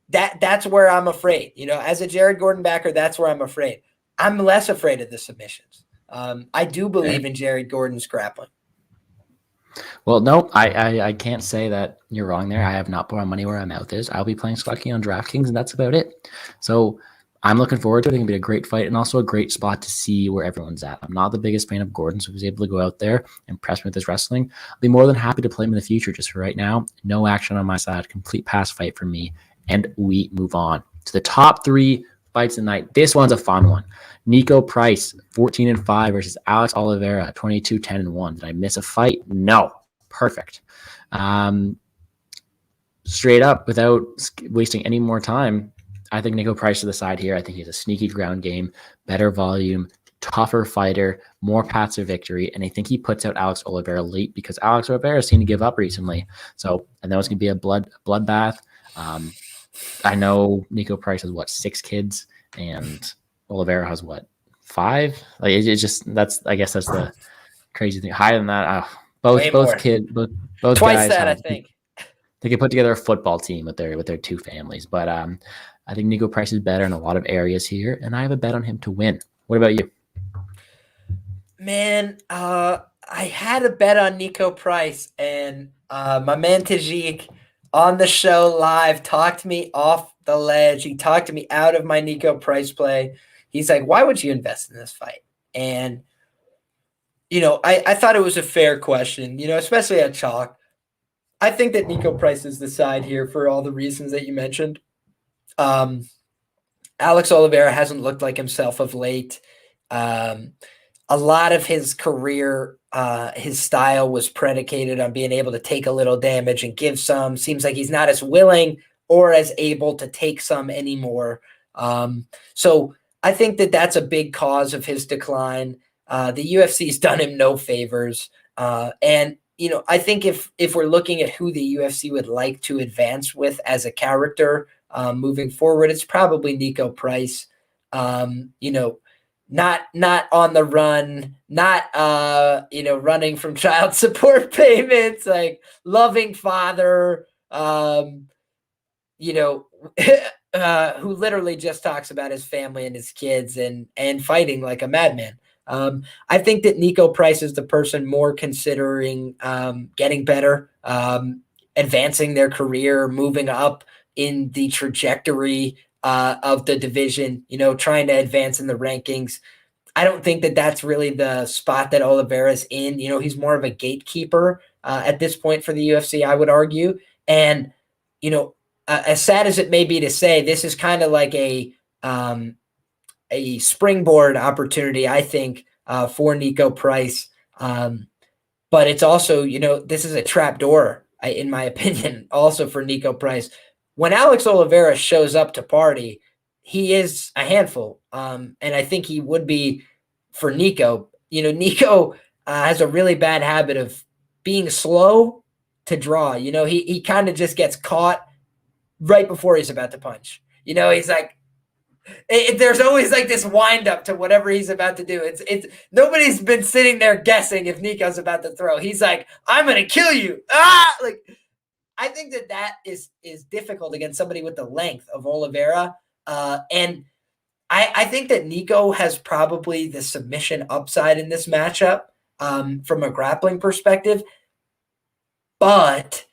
that's where I'm afraid, as a Jared Gordon backer, that's where I'm afraid. I'm less afraid of the submissions. I do believe in Jared Gordon's grappling. Well, no, I can't say that you're wrong there. I have not put my money where my mouth is. I'll be playing Slucky on DraftKings, and that's about it. So I'm looking forward to it. I think it'll be a great fight and also a great spot to see where everyone's at. I'm not the biggest fan of Gordon, so if he's able to go out there and impress me with his wrestling, I'll be more than happy to play him in the future. Just for right now, no action on my side. Complete pass fight for me, and we move on to the top 3 fights tonight. This one's a fun one. Nico Price, 14-5 versus Alex Oliveira, 22-10-1. Did I miss a fight? No. Perfect. Straight up, without wasting any more time, I think Nico Price to the side here. I think he has a sneaky ground game, better volume, tougher fighter, more paths to victory, and I think he puts out Alex Oliveira late because Alex Oliveira seemed to give up recently. So I know it's going to be a bloodbath. I know Nico Price has 6 kids, and Oliveira has 5? Like it's just I guess that's the crazy thing. Higher than that, both twice guys that I think. They could put together a football team with their 2 families. But I think Nico Price is better in a lot of areas here, and I have a bet on him to win. What about you? Man, I had a bet on Nico Price, and my man Tajik on the show live talked me off the ledge. He talked me out of my Nico Price play. He's like, why would you invest in this fight? And, I thought it was a fair question, especially at chalk. I think that Nico Price is the side here for all the reasons that you mentioned. Alex Oliveira hasn't looked like himself of late. A lot of his career, his style was predicated on being able to take a little damage and give some. Seems like he's not as willing or as able to take some anymore. So I think that that's a big cause of his decline. The UFC's done him no favors. And I think if we're looking at who the UFC would like to advance with as a character moving forward, it's probably Nico Price. Not on the run, not running from child support payments, like loving father, who literally just talks about his family and his kids and fighting like a madman. I think that Nico Price is the person more considering getting better, advancing their career, moving up in the trajectory of the division, trying to advance in the rankings. I don't think that that's really the spot that Oliveira's in. He's more of a gatekeeper at this point for the UFC, I would argue. And, as sad as it may be to say, this is kind of like a springboard opportunity, I think, for Nico Price. But it's also, this is a trapdoor, in my opinion, also for Nico Price. When Alex Oliveira shows up to party, he is a handful. And I think he would be for Nico. Nico has a really bad habit of being slow to draw. He kind of just gets caught right before he's about to punch. He's like, there's always like this wind up to whatever he's about to do. It's nobody's been sitting there guessing if Nico's about to throw. He's like, I'm going to kill you. I think that is difficult against somebody with the length of Oliveira. And I think that Nico has probably the submission upside in this matchup from a grappling perspective. But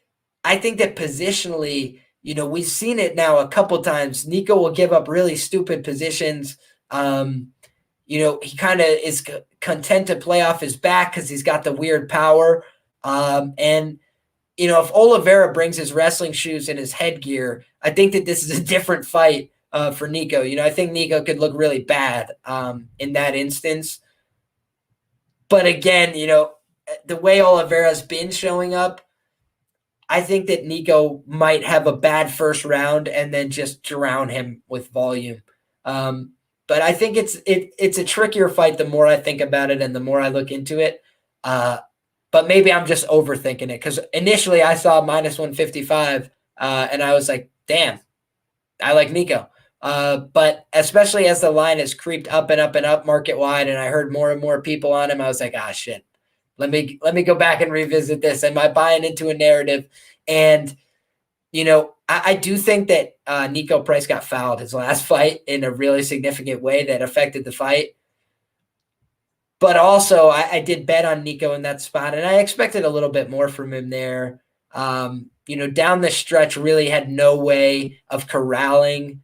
I think that positionally, we've seen it now a couple times. Nico will give up really stupid positions. he kind of is content to play off his back because he's got the weird power. And if Oliveira brings his wrestling shoes and his headgear, I think that this is a different fight for Nico. I think Nico could look really bad in that instance. But again, the way Oliveira's been showing up, I think that Nico might have a bad first round and then just drown him with volume. But I think it's a trickier fight the more I think about it and the more I look into it. But maybe I'm just overthinking it because initially I saw minus 155 and I was like, damn, I like Nico. But especially as the line has creeped up and up and up market wide, and I heard more and more people on him, I was like, shit. Let me go back and revisit this. Am I buying into a narrative? And I do think that Nico Price got fouled his last fight in a really significant way that affected the fight. But also, I did bet on Nico in that spot, and I expected a little bit more from him there. Down the stretch, really had no way of corralling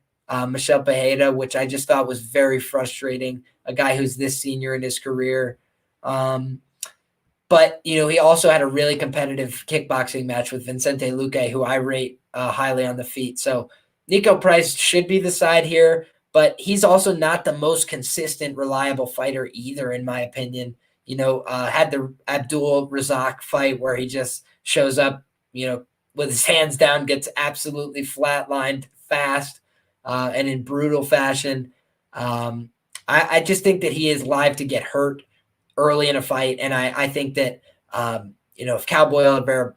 Michel Pereira, which I just thought was very frustrating. A guy who's this senior in his career. But, he also had a really competitive kickboxing match with Vicente Luque, who I rate highly on the feet. So Nico Price should be the side here, but he's also not the most consistent, reliable fighter either, in my opinion. Had the Abdul Razak fight where he just shows up, with his hands down, gets absolutely flatlined fast and in brutal fashion. I just think that he is live to get hurt early in a fight. And I think that, if Cowboy Oliveira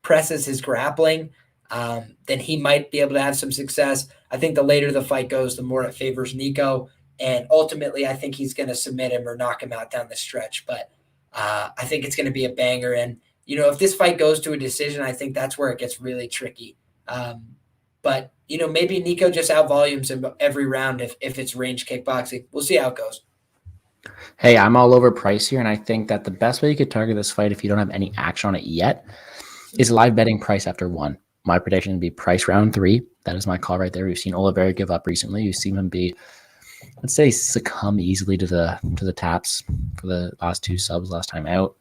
presses his grappling, then he might be able to have some success. I think the later the fight goes, the more it favors Nico. And ultimately, I think he's going to submit him or knock him out down the stretch. But I think it's going to be a banger. And, if this fight goes to a decision, I think that's where it gets really tricky. But, maybe Nico just outvolumes him every round if it's range kickboxing. We'll see how it goes. Hey, I'm all over Price here, and I think that the best way you could target this fight if you don't have any action on it yet is live betting Price after 1. My prediction would be Price round 3. That is my call right there. We've seen Oliveira give up recently. You've seen him let's say, succumb easily to the taps for the last 2 subs last time out.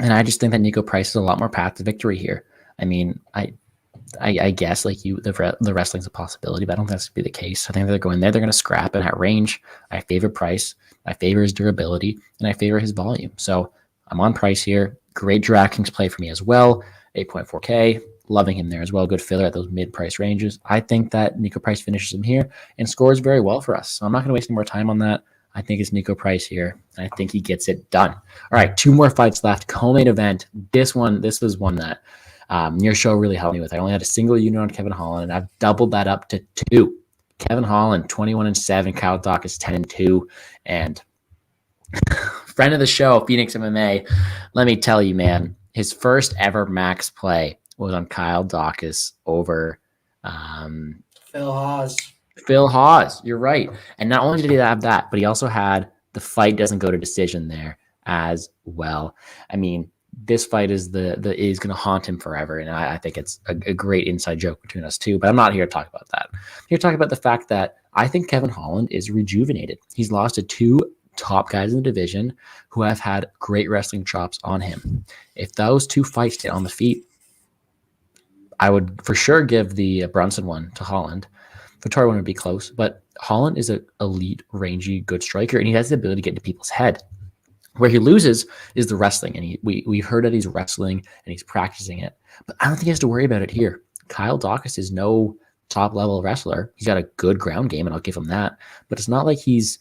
And I just think that Nico Price is a lot more path to victory here. I mean, I guess the wrestling's a possibility, but I don't think that's going to be the case. I think they're going there. They're going to scrap, and at range, I favor Price. I favor his durability, and I favor his volume. So I'm on Price here. Great DraftKings play for me as well. 8.4K. Loving him there as well. Good filler at those mid-price ranges. I think that Nico Price finishes him here and scores very well for us. So I'm not going to waste any more time on that. I think it's Nico Price here. I think he gets it done. All right, 2 more fights left. Co-main event. This was one that your show really helped me with. I only had a single unit on Kevin Holland, and I've doubled that up to 2. Kevin Holland, 21-7. Kyle Dawkins, 10-2. And friend of the show, Phoenix MMA, let me tell you, man, his first ever max play was on Kyle Dawkins over Phil Haas. Phil Haas, you're right. And not only did he have that, but he also had the fight doesn't go to decision there as well. I mean, this fight is is going to haunt him forever, and I think it's a great inside joke between us two. But I'm not here to talk about that. I'm here to talk about the fact that I think Kevin Holland is rejuvenated. He's lost to 2 top guys in the division who have had great wrestling chops on him. If those 2 fights get on the feet, I would for sure give the Brunson one to Holland. Vittori one would be close, but Holland is an elite, rangy, good striker, and he has the ability to get into people's head. Where he loses is the wrestling, and we've heard that he's wrestling and he's practicing it, but I don't think he has to worry about it here. Kyle Dawkins is no top-level wrestler. He's got a good ground game, and I'll give him that, but it's not like he's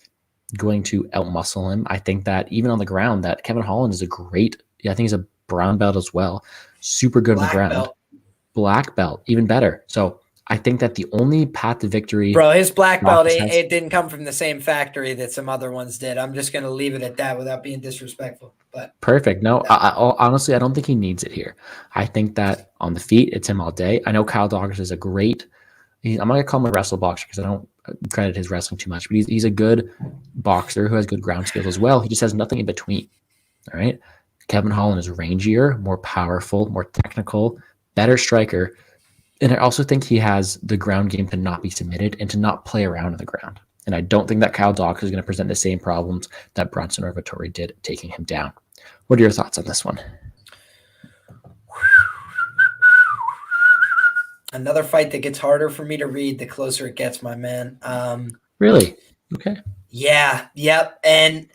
going to outmuscle him. I think that even on the ground, that Kevin Holland is I think he's a brown belt as well. Super good on the ground. Belt. Black belt, even better. So I think that the only path to victory... Bro, his black belt, it didn't come from the same factory that some other ones did. I'm just going to leave it at that without being disrespectful. But perfect. No, honestly, I don't think he needs it here. I think that on the feet, it's him all day. I know Kyle Dawkins is a great... I'm not going to call him a wrestle boxer because I don't credit his wrestling too much, but he's a good boxer who has good ground skills as well. He just has nothing in between. All right? Kevin Holland is rangier, more powerful, more technical, better striker. And I also think he has the ground game to not be submitted and to not play around on the ground. And I don't think that Kyle Dawkins is going to present the same problems that Brunson or Vettori did taking him down. What are your thoughts on this one? Another fight that gets harder for me to read the closer it gets, my man. Really? Okay. Yeah, yep. And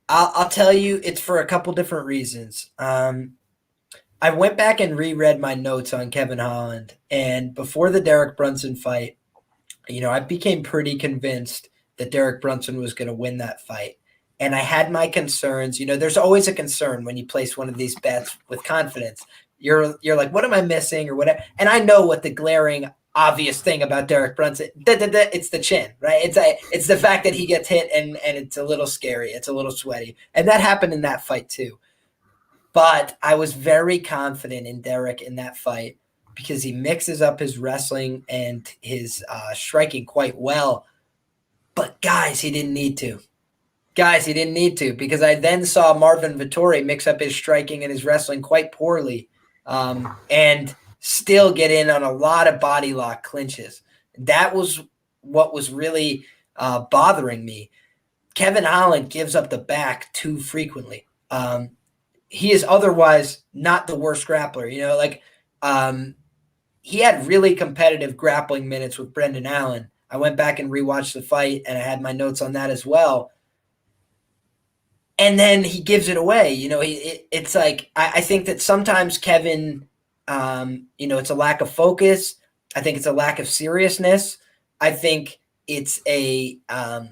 I'll tell you, it's for a couple different reasons. I went back and reread my notes on Kevin Holland, and before the Derek Brunson fight, I became pretty convinced that Derek Brunson was going to win that fight. And I had my concerns. There's always a concern when you place one of these bets with confidence. You're like, what am I missing or whatever? And I know what the glaring obvious thing about Derek Brunson, it's the chin, right? It's the fact that he gets hit and it's a little scary. It's a little sweaty. And that happened in that fight too. But I was very confident in Derek in that fight because he mixes up his wrestling and his striking quite well. But guys, he didn't need to. Because I then saw Marvin Vettori mix up his striking and his wrestling quite poorly and still get in on a lot of body lock clinches. That was what was really bothering me. Kevin Holland gives up the back too frequently. He is otherwise not the worst grappler. He had really competitive grappling minutes with Brendan Allen. I went back and rewatched the fight, and I had my notes on that as well. And then he gives it away. It's like I think that sometimes Kevin, it's a lack of focus. I think it's a lack of seriousness. I think it's an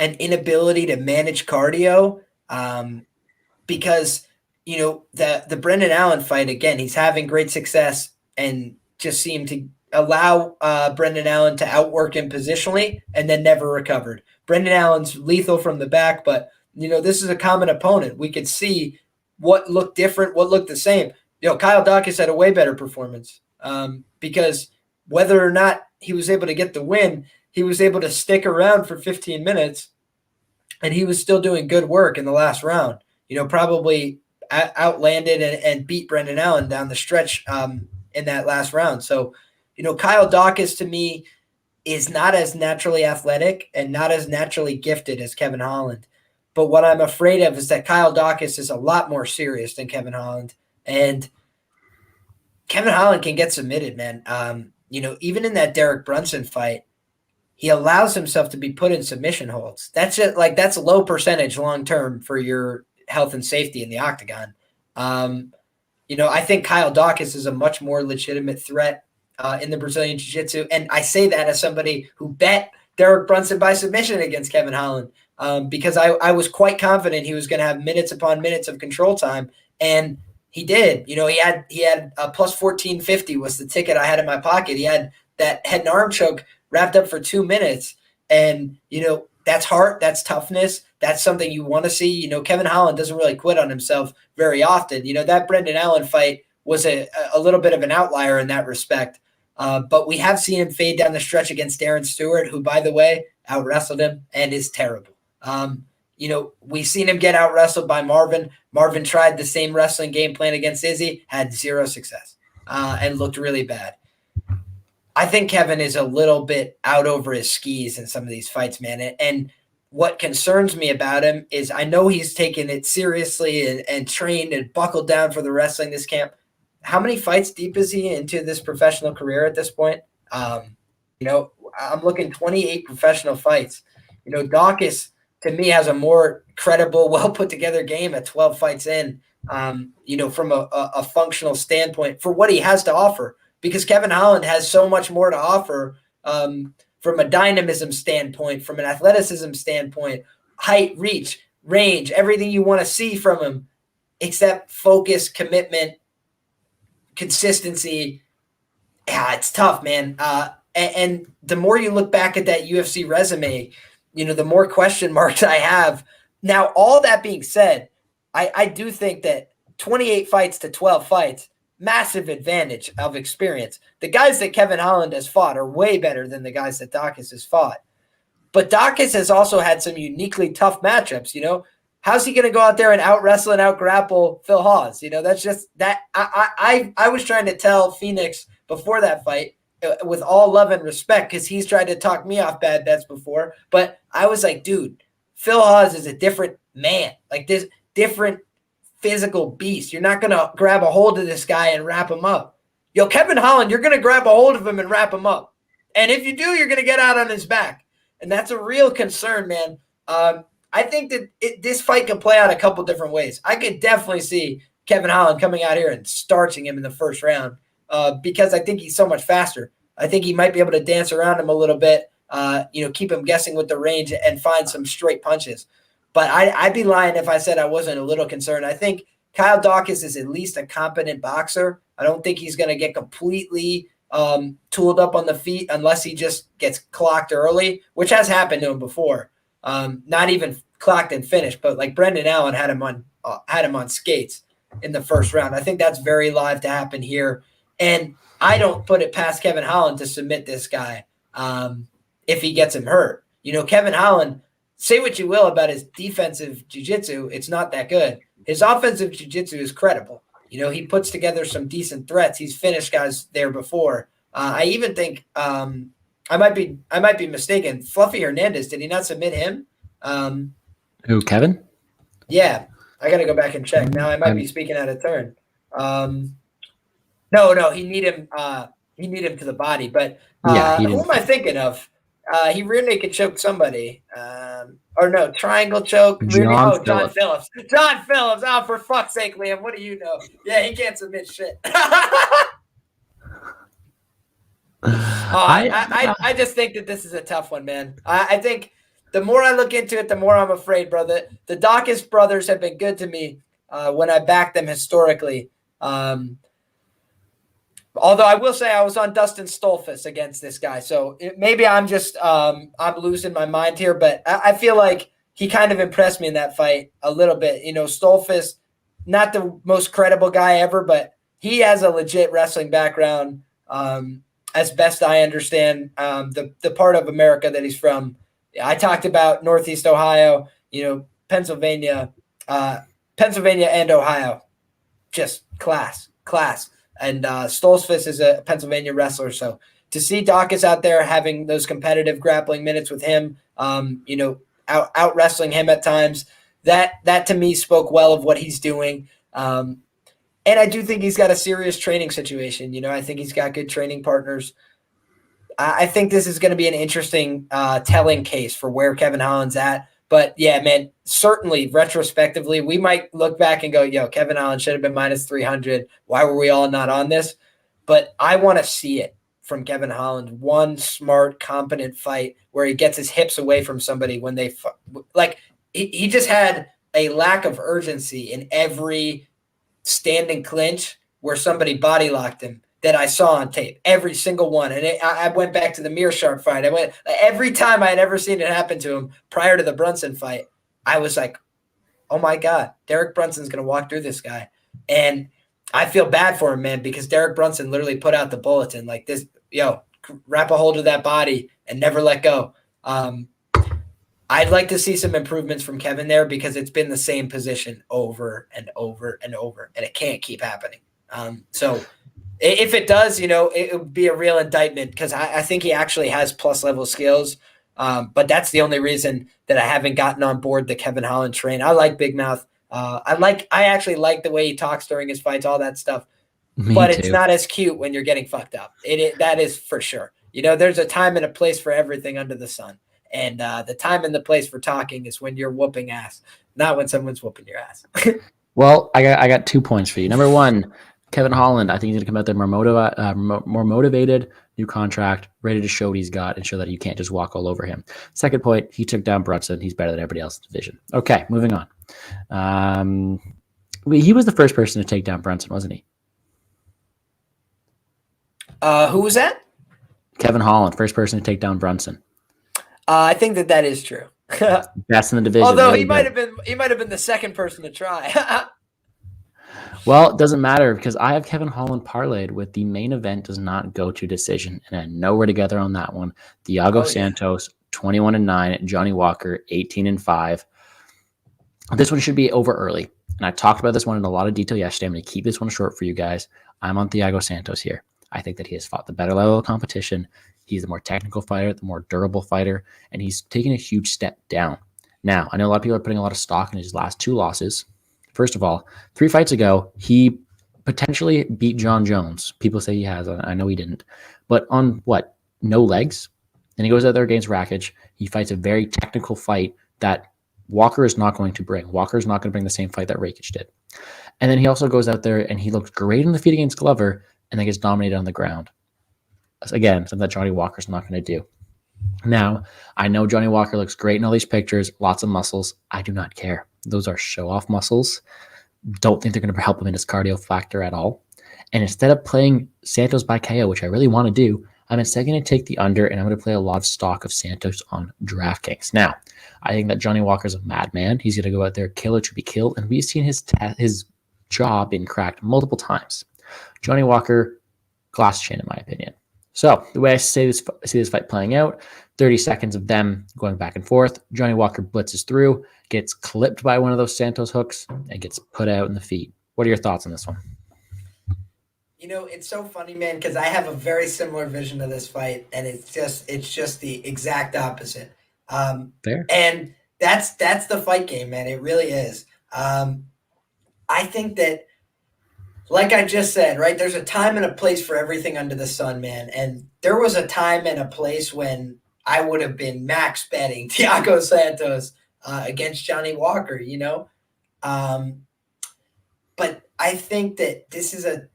inability to manage cardio because the Brendan Allen fight, again, he's having great success and just seemed to allow Brendan Allen to outwork him positionally and then never recovered. Brendan Allen's lethal from the back, but this is a common opponent. We could see what looked different, what looked the same. Kyle Dawkins had a way better performance because whether or not he was able to get the win, he was able to stick around for 15 minutes and he was still doing good work in the last round. Probably outlanded and beat Brendan Allen down the stretch in that last round. So, Kyle Dawkins to me is not as naturally athletic and not as naturally gifted as Kevin Holland. But what I'm afraid of is that Kyle Dawkins is a lot more serious than Kevin Holland. And Kevin Holland can get submitted, man. Even in that Derek Brunson fight, he allows himself to be put in submission holds. That's low percentage long-term for your health and safety in the octagon. I think Kyle Dawkins is a much more legitimate threat in the Brazilian Jiu-Jitsu. And I say that as somebody who bet Derek Brunson by submission against Kevin Holland because I was quite confident he was going to have minutes upon minutes of control time. And he did. He had a plus 1450 was the ticket I had in my pocket. He had that head and arm choke wrapped up for 2 minutes. And, that's heart, that's toughness. That's something you want to see. Kevin Holland doesn't really quit on himself very often. That Brendan Allen fight was a little bit of an outlier in that respect. But we have seen him fade down the stretch against Darren Stewart, who, by the way, out-wrestled him and is terrible. We've seen him get out-wrestled by Marvin. Marvin tried the same wrestling game plan against Izzy, had zero success, and looked really bad. I think Kevin is a little bit out over his skis in some of these fights, man. And what concerns me about him is I know he's taken it seriously and trained and buckled down for the wrestling this camp. How many fights deep is he into this professional career at this point? I'm looking 28 professional fights. Dawkins, to me, has a more credible, well put together game at 12 fights in, from a functional standpoint for what he has to offer. Because Kevin Holland has so much more to offer from a dynamism standpoint, from an athleticism standpoint, height, reach, range, everything you want to see from him, except focus, commitment, consistency. Yeah, it's tough, man. And the more you look back at that UFC resume, the more question marks I have. Now, all that being said, I do think that 28 fights to 12 fights, massive advantage of experience. The guys that Kevin Holland has fought are way better than the guys that Dawkins has fought. But Dawkins has also had some uniquely tough matchups. How's he going to go out there and out-wrestle and out-grapple Phil Hawes? That's just that. I was trying to tell Phoenix before that fight, with all love and respect, because he's tried to talk me off bad bets before. But I was like, dude, Phil Hawes is a different man, like this different physical beast. You're not going to grab a hold of this guy and wrap him up. Yo, Kevin Holland, you're going to grab a hold of him and wrap him up. And if you do, you're going to get out on his back. And that's a real concern, man. I think that this fight can play out a couple different ways. I could definitely see Kevin Holland coming out here and starching him in the first round because I think he's so much faster. I think he might be able to dance around him a little bit, keep him guessing with the range and find some straight punches. But I'd be lying if I said I wasn't a little concerned. I think Kyle Dawkins is at least a competent boxer. I don't think he's going to get completely tooled up on the feet unless he just gets clocked early, which has happened to him before. Not even clocked and finished, but like Brendan Allen had him on skates in the first round. I think that's very live to happen here. And I don't put it past Kevin Holland to submit this guy if he gets him hurt. Kevin Holland, say what you will about his defensive jiu-jitsu, it's not that good. His offensive jiu-jitsu is credible. He puts together some decent threats. He's finished guys there before. I even think I might be mistaken. Fluffy Hernandez, did he not submit him? Who, Kevin? Yeah, I got to go back and check. Now I might be speaking out of turn. No, he need him. He need him to the body. But who am I thinking of? He rear naked choked somebody. Triangle choke. John Phillips. John Phillips. Oh, for fuck's sake, Liam. What do you know? Yeah, he can't submit shit. I just think that this is a tough one, man. I think the more I look into it, the more I'm afraid, brother. The Dawkins brothers have been good to me when I backed them historically. Although I will say I was on Dustin Stolfus against this guy. So maybe I'm just I'm losing my mind here, but I feel like he kind of impressed me in that fight a little bit. Stolfus, not the most credible guy ever, but he has a legit wrestling background. As best I understand, the part of America that he's from. I talked about Northeast Ohio, Pennsylvania and Ohio. Just class. And Stolfus is a Pennsylvania wrestler. So to see Dawkins out there having those competitive grappling minutes with him, out wrestling him at times, that to me spoke well of what he's doing. And I do think he's got a serious training situation. I think he's got good training partners. I think this is going to be an interesting telling case for where Kevin Holland's at. But, yeah, man, certainly retrospectively, we might look back and go, Kevin Holland should have been minus 300. Why were we all not on this? But I want to see it from Kevin Holland. One smart, competent fight where he gets his hips away from somebody when they – he just had a lack of urgency in every standing clinch where somebody body locked him that I saw on tape, every single one. And I went back to the Meerschaert fight. Every time I had ever seen it happen to him prior to the Brunson fight, I was like, oh my God, Derek Brunson's going to walk through this guy. And I feel bad for him, man, because Derek Brunson literally put out the bulletin like this, wrap a hold of that body and never let go. I'd like to see some improvements from Kevin there because it's been the same position over and over and over, and it can't keep happening. So if it does, it would be a real indictment because I think he actually has plus level skills. But that's the only reason that I haven't gotten on board the Kevin Holland train. I like Big Mouth. I actually like the way he talks during his fights, all that stuff. But it's not as cute when you're getting fucked up. That is for sure. There's a time and a place for everything under the sun. And the time and the place for talking is when you're whooping ass, not when someone's whooping your ass. Well, I got 2 points for you. Number one, Kevin Holland, I think he's going to come out there more motivated, new contract, ready to show what he's got and show that you can't just walk all over him. Second point, he took down Brunson. He's better than everybody else in the division. Okay, moving on. He was the first person to take down Brunson, wasn't he? Who was that? Kevin Holland, first person to take down Brunson. I think that is true. Best in the division. Although he might have been the second person to try. Well, it doesn't matter because I have Kevin Holland parlayed with the main event does not go to decision, and I know we're together on that one. Thiago Santos, 21-9, Johnny Walker, 18-5. This one should be over early, and I talked about this one in a lot of detail yesterday. I'm going to keep this one short for you guys. I'm on Thiago Santos here. I think that he has fought the better level of competition. He's the more technical fighter, the more durable fighter, and he's taken a huge step down. Now, I know a lot of people are putting a lot of stock in his last 2 losses. First of all, 3 fights ago, he potentially beat John Jones. People say he has. I know he didn't. But on what? No legs? Then he goes out there against Rakic. He fights a very technical fight that Walker is not going to bring. Walker is not going to bring the same fight that Rakic did. And then he also goes out there and he looks great on the feet against Glover and then gets dominated on the ground. Again, something that Johnny Walker's not going to do. Now, I know Johnny Walker looks great in all these pictures, lots of muscles. I do not care. Those are show-off muscles. Don't think they're going to help him in his cardio factor at all. And instead of playing Santos by KO, which I really want to do, I'm instead going to take the under, and I'm going to play a lot of stock of Santos on DraftKings. Now, I think that Johnny Walker's a madman. He's going to go out there, kill or to be killed, and we've seen his jaw being cracked multiple times. Johnny Walker, glass chin, in my opinion. So the way I see this fight playing out, 30 seconds of them going back and forth. Johnny Walker blitzes through, gets clipped by one of those Santos hooks, and gets put out in the feet. What are your thoughts on this one? It's so funny, man, because I have a very similar vision of this fight, and it's just the exact opposite. Fair. And that's the fight game, man. It really is. I think that, like I just said, right, there's a time and a place for everything under the sun, man. And there was a time and a place when I would have been max betting Thiago Santos against Johnny Walker, But I think that this is a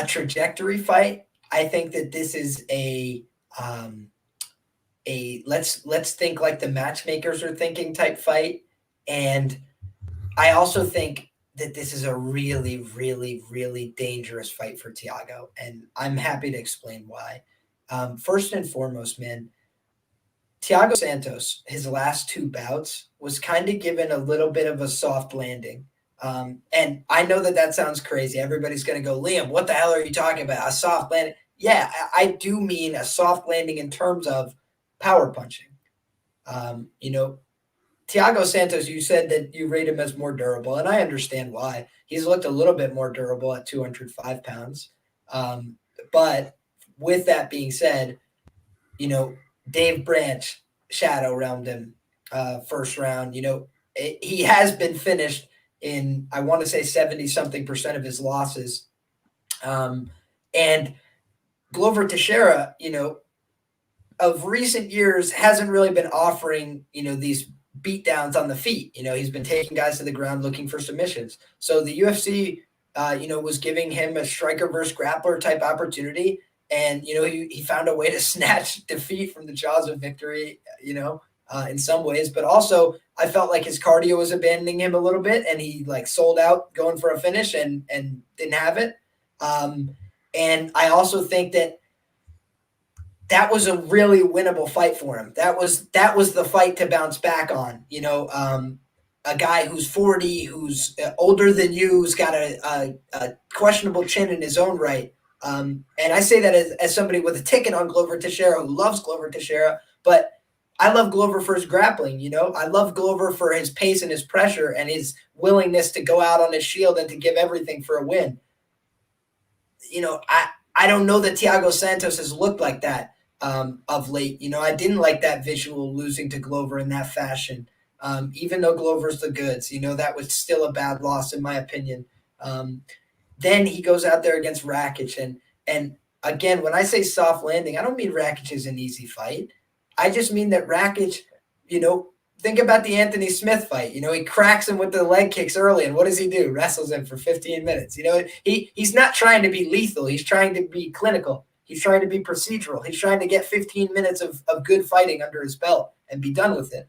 trajectory fight. I think that this is a let's think like the matchmakers are thinking type fight. And I also think that this is a really, really, really dangerous fight for Thiago, and I'm happy to explain why. First and foremost, man, Thiago Santos, his last 2 bouts, was kind of given a little bit of a soft landing. And I know that sounds crazy. Everybody's going to go, Liam, what the hell are you talking about? A soft landing? Yeah, I do mean a soft landing in terms of power punching. Thiago Santos, you said that you rate him as more durable, and I understand why. He's looked a little bit more durable at 205 pounds. But with that being said, Dave Branch shadow round him first round. He has been finished in, I want to say 70-something% of his losses. And Glover Teixeira, of recent years hasn't really been offering, these beatdowns on the feet. He's been taking guys to the ground looking for submissions. So the UFC, was giving him a striker versus grappler type opportunity. And, he found a way to snatch defeat from the jaws of victory, in some ways. But also, I felt like his cardio was abandoning him a little bit, and he sold out going for a finish and didn't have it. And I also think that was a really winnable fight for him. That was the fight to bounce back on. A guy who's 40, who's older than you, who's got a questionable chin in his own right. And I say that as somebody with a ticket on Glover Teixeira, who loves Glover Teixeira, but I love Glover for his grappling. I love Glover for his pace and his pressure and his willingness to go out on his shield and to give everything for a win. I don't know that Thiago Santos has looked like that of late. I didn't like that visual losing to Glover in that fashion. Even though Glover's the goods, that was still a bad loss in my opinion. Then he goes out there against Rakic. And again, when I say soft landing, I don't mean Rakic is an easy fight. I just mean that Rakic, think about the Anthony Smith fight. He cracks him with the leg kicks early, and what does he do? Wrestles him for 15 minutes. He's not trying to be lethal. He's trying to be clinical. He's trying to be procedural. He's trying to get 15 minutes of good fighting under his belt and be done with it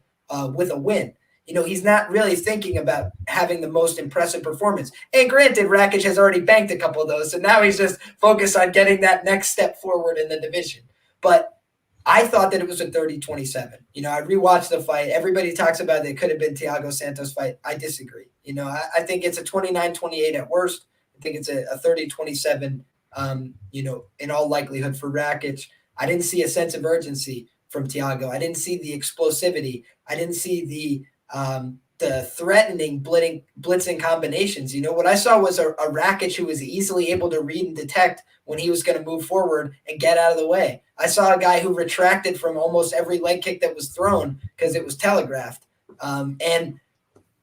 with a win. He's not really thinking about having the most impressive performance. And granted, Rakic has already banked a couple of those, so now he's just focused on getting that next step forward in the division. But I thought that it was a 30-27. I rewatched the fight. Everybody talks about it could have been Thiago Santos' fight. I disagree. I think it's a 29-28 at worst. I think it's a 30-27, in all likelihood for Rakic. I didn't see a sense of urgency from Thiago. I didn't see the explosivity. I didn't see the the threatening blitzing combinations. What I saw was a Rakic who was easily able to read and detect when he was going to move forward and get out of the way. I saw a guy who retracted from almost every leg kick that was thrown because it was telegraphed. And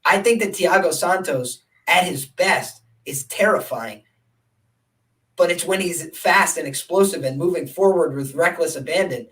I think that Thiago Santos, at his best, is terrifying. But it's when he's fast and explosive and moving forward with reckless abandon.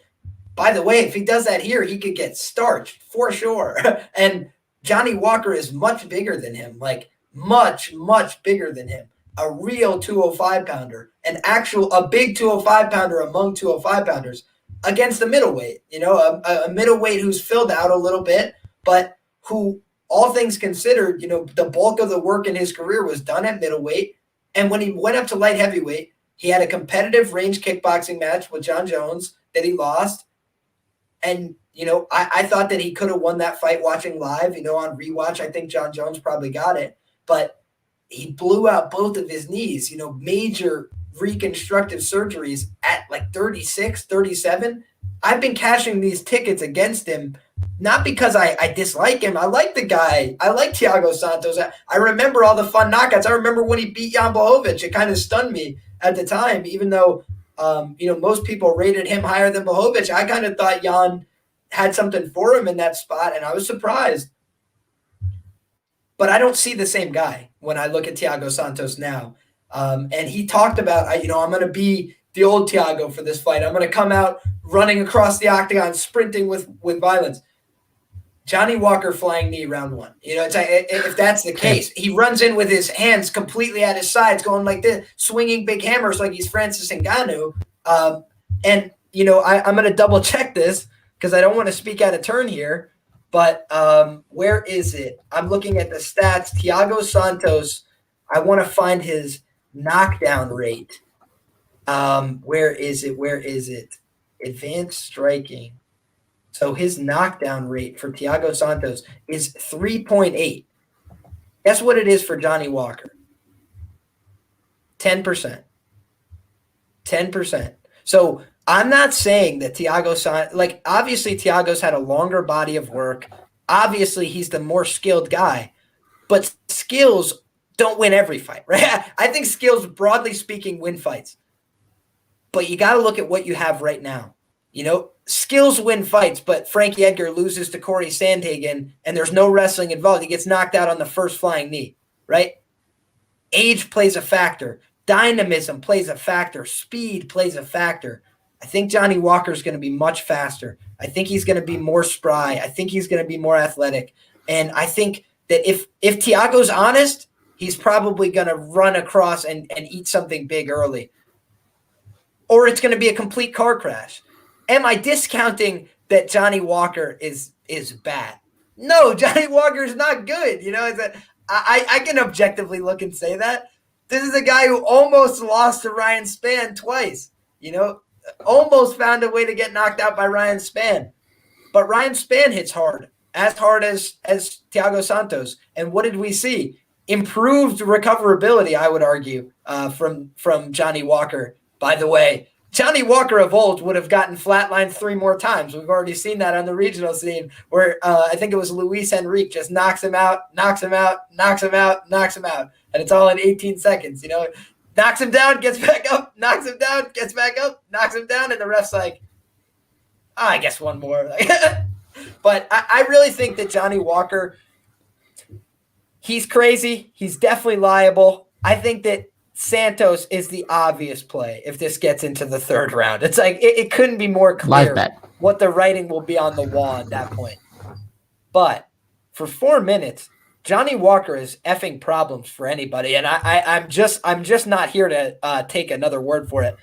By the way, if he does that here, he could get starched for sure. And Johnny Walker is much bigger than him, like much, much bigger than him. A real 205-pounder, a big 205-pounder among 205-pounders against a middleweight, a middleweight who's filled out a little bit, but who, all things considered, the bulk of the work in his career was done at middleweight. And when he went up to light heavyweight, he had a competitive range kickboxing match with John Jones that he lost. And, I thought that he could have won that fight watching live, on rewatch. I think John Jones probably got it. But he blew out both of his knees, major reconstructive surgeries at like 36, 37. I've been cashing these tickets against him, not because I dislike him. I like the guy. I like Thiago Santos. I remember all the fun knockouts. I remember when he beat Jan Blachowicz. It kind of stunned me at the time, even though, most people rated him higher than Blachowicz. I kind of thought Jan had something for him in that spot, and I was surprised. But I don't see the same guy when I look at Thiago Santos now. And he talked about, I'm going to be the old Thiago for this fight. I'm going to come out running across the octagon, sprinting with violence. Johnny Walker flying knee round one. It's like, if that's the case, he runs in with his hands completely at his sides, going like this, swinging big hammers like he's Francis Ngannou. And I'm going to double check this because I don't want to speak out of turn here. But where is it? I'm looking at the stats. Thiago Santos, I want to find his knockdown rate. Where is it? Advanced striking. So his knockdown rate for Thiago Santos is 3.8. Guess what it is for Johnny Walker? 10%. 10%. So I'm not saying that obviously Thiago's had a longer body of work. Obviously he's the more skilled guy, but skills don't win every fight, right? I think skills, broadly speaking, win fights. But you got to look at what you have right now. Skills win fights, but Frankie Edgar loses to Corey Sandhagen and there's no wrestling involved. He gets knocked out on the first flying knee, right? Age plays a factor. Dynamism plays a factor. Speed plays a factor. I think Johnny Walker is going to be much faster. I think he's going to be more spry. I think he's going to be more athletic. And I think that if Thiago's honest, he's probably going to run across and eat something big early. Or it's going to be a complete car crash. Am I discounting that Johnny Walker is bad? No, Johnny Walker is not good. I can objectively look and say that. This is a guy who almost lost to Ryan Spann twice. Almost found a way to get knocked out by Ryan Spann. But Ryan Spann hits hard as Thiago Santos. And what did we see? Improved recoverability, I would argue, from Johnny Walker. By the way, Johnny Walker of old would have gotten flatlined 3 more times. We've already seen that on the regional scene where I think it was Luis Enrique just knocks him out. And it's all in 18 seconds, knocks him down, gets back up, knocks him down, gets back up, knocks him down. And the ref's like, I guess one more. But I really think that Johnny Walker, he's crazy. He's definitely liable. I think that Santos is the obvious play if this gets into the 3rd round. It's like it couldn't be more clear what the writing will be on the wall at that point. But for 4 minutes, Johnny Walker is effing problems for anybody, and I'm just not here to take another word for it.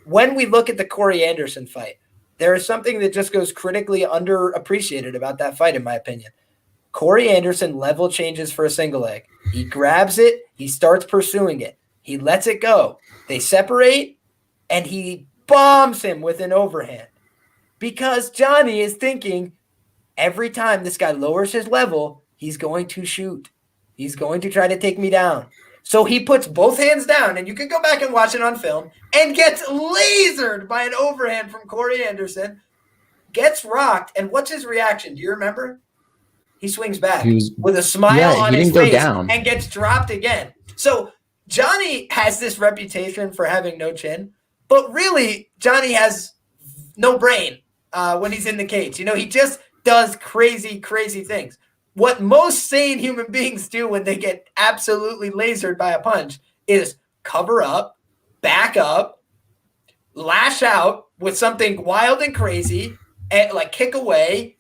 When we look at the Corey Anderson fight, there is something that just goes critically underappreciated about that fight, in my opinion. Corey Anderson level changes for a single leg. He grabs it. He starts pursuing it. He lets it go. They separate, and he bombs him with an overhand because Johnny is thinking every time this guy lowers his level, he's going to shoot. He's going to try to take me down. So he puts both hands down, and you can go back and watch it on film, and gets lasered by an overhand from Corey Anderson, gets rocked, and what's his reaction? Do you remember? he swings back He was, with a smile yeah, on he his didn't go face down. and gets dropped again. So Johnny has this reputation for having no chin, but really Johnny has no brain when he's in the cage. You know, he just does crazy, crazy things. What most sane human beings do when they get absolutely lasered by a punch is cover up, back up, lash out with something wild and crazy, and like kick away,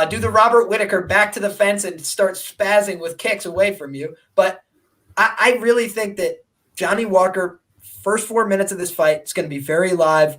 do the Robert Whittaker back to the fence and start spazzing with kicks away from you. But I really think that Johnny Walker, first 4 minutes of this fight, is going to be very live.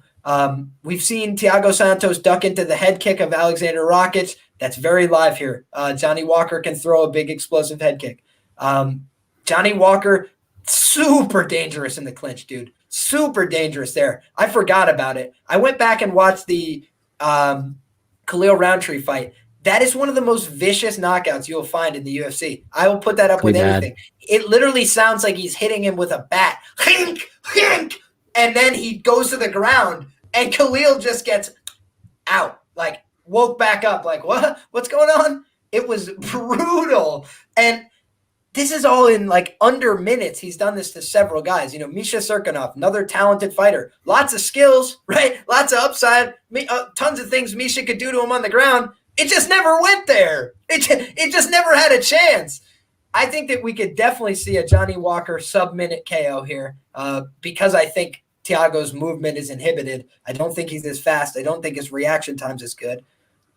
We've seen Thiago Santos duck into the head kick of Alexander Rakic. That's very live here. Johnny Walker can throw a big explosive head kick. Johnny Walker, super dangerous in the clinch, dude. Super dangerous there. I forgot about it. I went back and watched the Khalil Roundtree fight. That is one of the most vicious knockouts you'll find in the UFC. I will put that up with anything. It literally sounds like he's hitting him with a bat. Hink, hink, and then he goes to the ground, and Khalil just gets out, like woke back up, like, what? What's going on? It was brutal. And this is all in like under minutes. He's done this to several guys. You know, Misha Serkinov, another talented fighter. Lots of skills, right? Lots of upside. Tons of things Misha could do to him on the ground. It just never went there. It just never had a chance. I think that we could definitely see a Johnny Walker sub-minute KO here because I think Thiago's movement is inhibited. I don't think he's as fast. I don't think his reaction time's as good.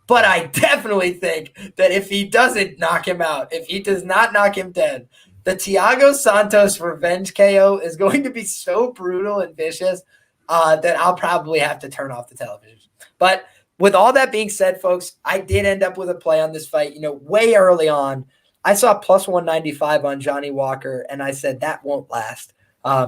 But I definitely think that if he doesn't knock him out, if he does not knock him dead, the Thiago Santos revenge KO is going to be so brutal and vicious that I'll probably have to turn off the television. But with all that being said, folks, I did end up with a play on this fight, you know, way early on. I saw plus 195 on Johnny Walker, and I said that won't last.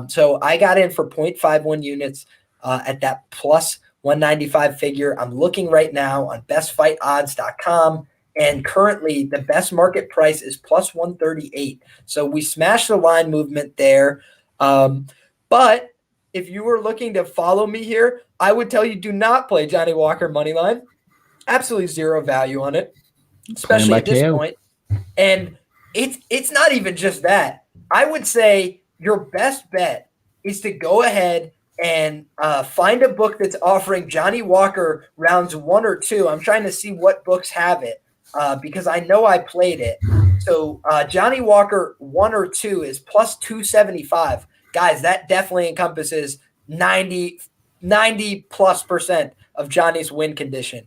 So I got in for 0.51 units at that plus 195 figure. I'm looking right now on bestfightodds.com, and currently the best market price is plus 138. So we smashed the line movement there. But if you were looking to follow me here, I would tell you do not play Johnny Walker money line. Absolutely zero value on it, especially at this point. And it's not even just that. I would say your best bet is to go ahead and find a book that's offering Johnny Walker rounds 1 or 2. I'm trying to see what books have it because I know I played it. So Johnny Walker 1 or 2 is plus 275. Guys, that definitely encompasses 90 plus % of Johnny's win condition.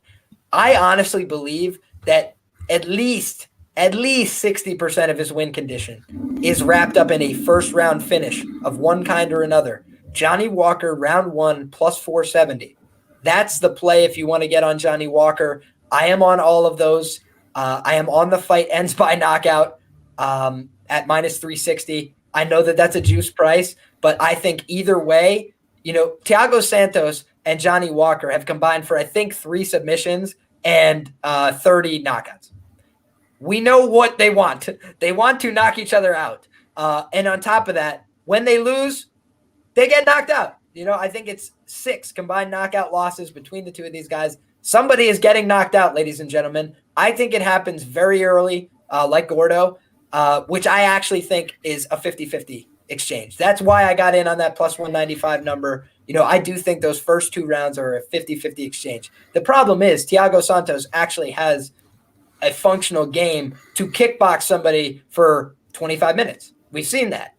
I honestly believe that at least 60% of his win condition is wrapped up in a first round finish of one kind or another. Johnny Walker round 1 plus 470. That's the play if you want to get on Johnny Walker. I am on all of those. I am on the fight ends by knockout at minus 360. I know that that's a juice price, but I think either way, you know, Thiago Santos and Johnny Walker have combined for, I think, 3 submissions and 30 knockouts. We know what they want. They want to knock each other out. And on top of that, when they lose, they get knocked out. You know, I think it's 6 combined knockout losses between the two of these guys. Somebody is getting knocked out, ladies and gentlemen. I think it happens very early, like Gordo, which I actually think is a 50-50 exchange. That's why I got in on that plus 195 number. You know, I do think those first 2 rounds are a 50-50 exchange. The problem is Thiago Santos actually has a functional game to kickbox somebody for 25 minutes. We've seen that.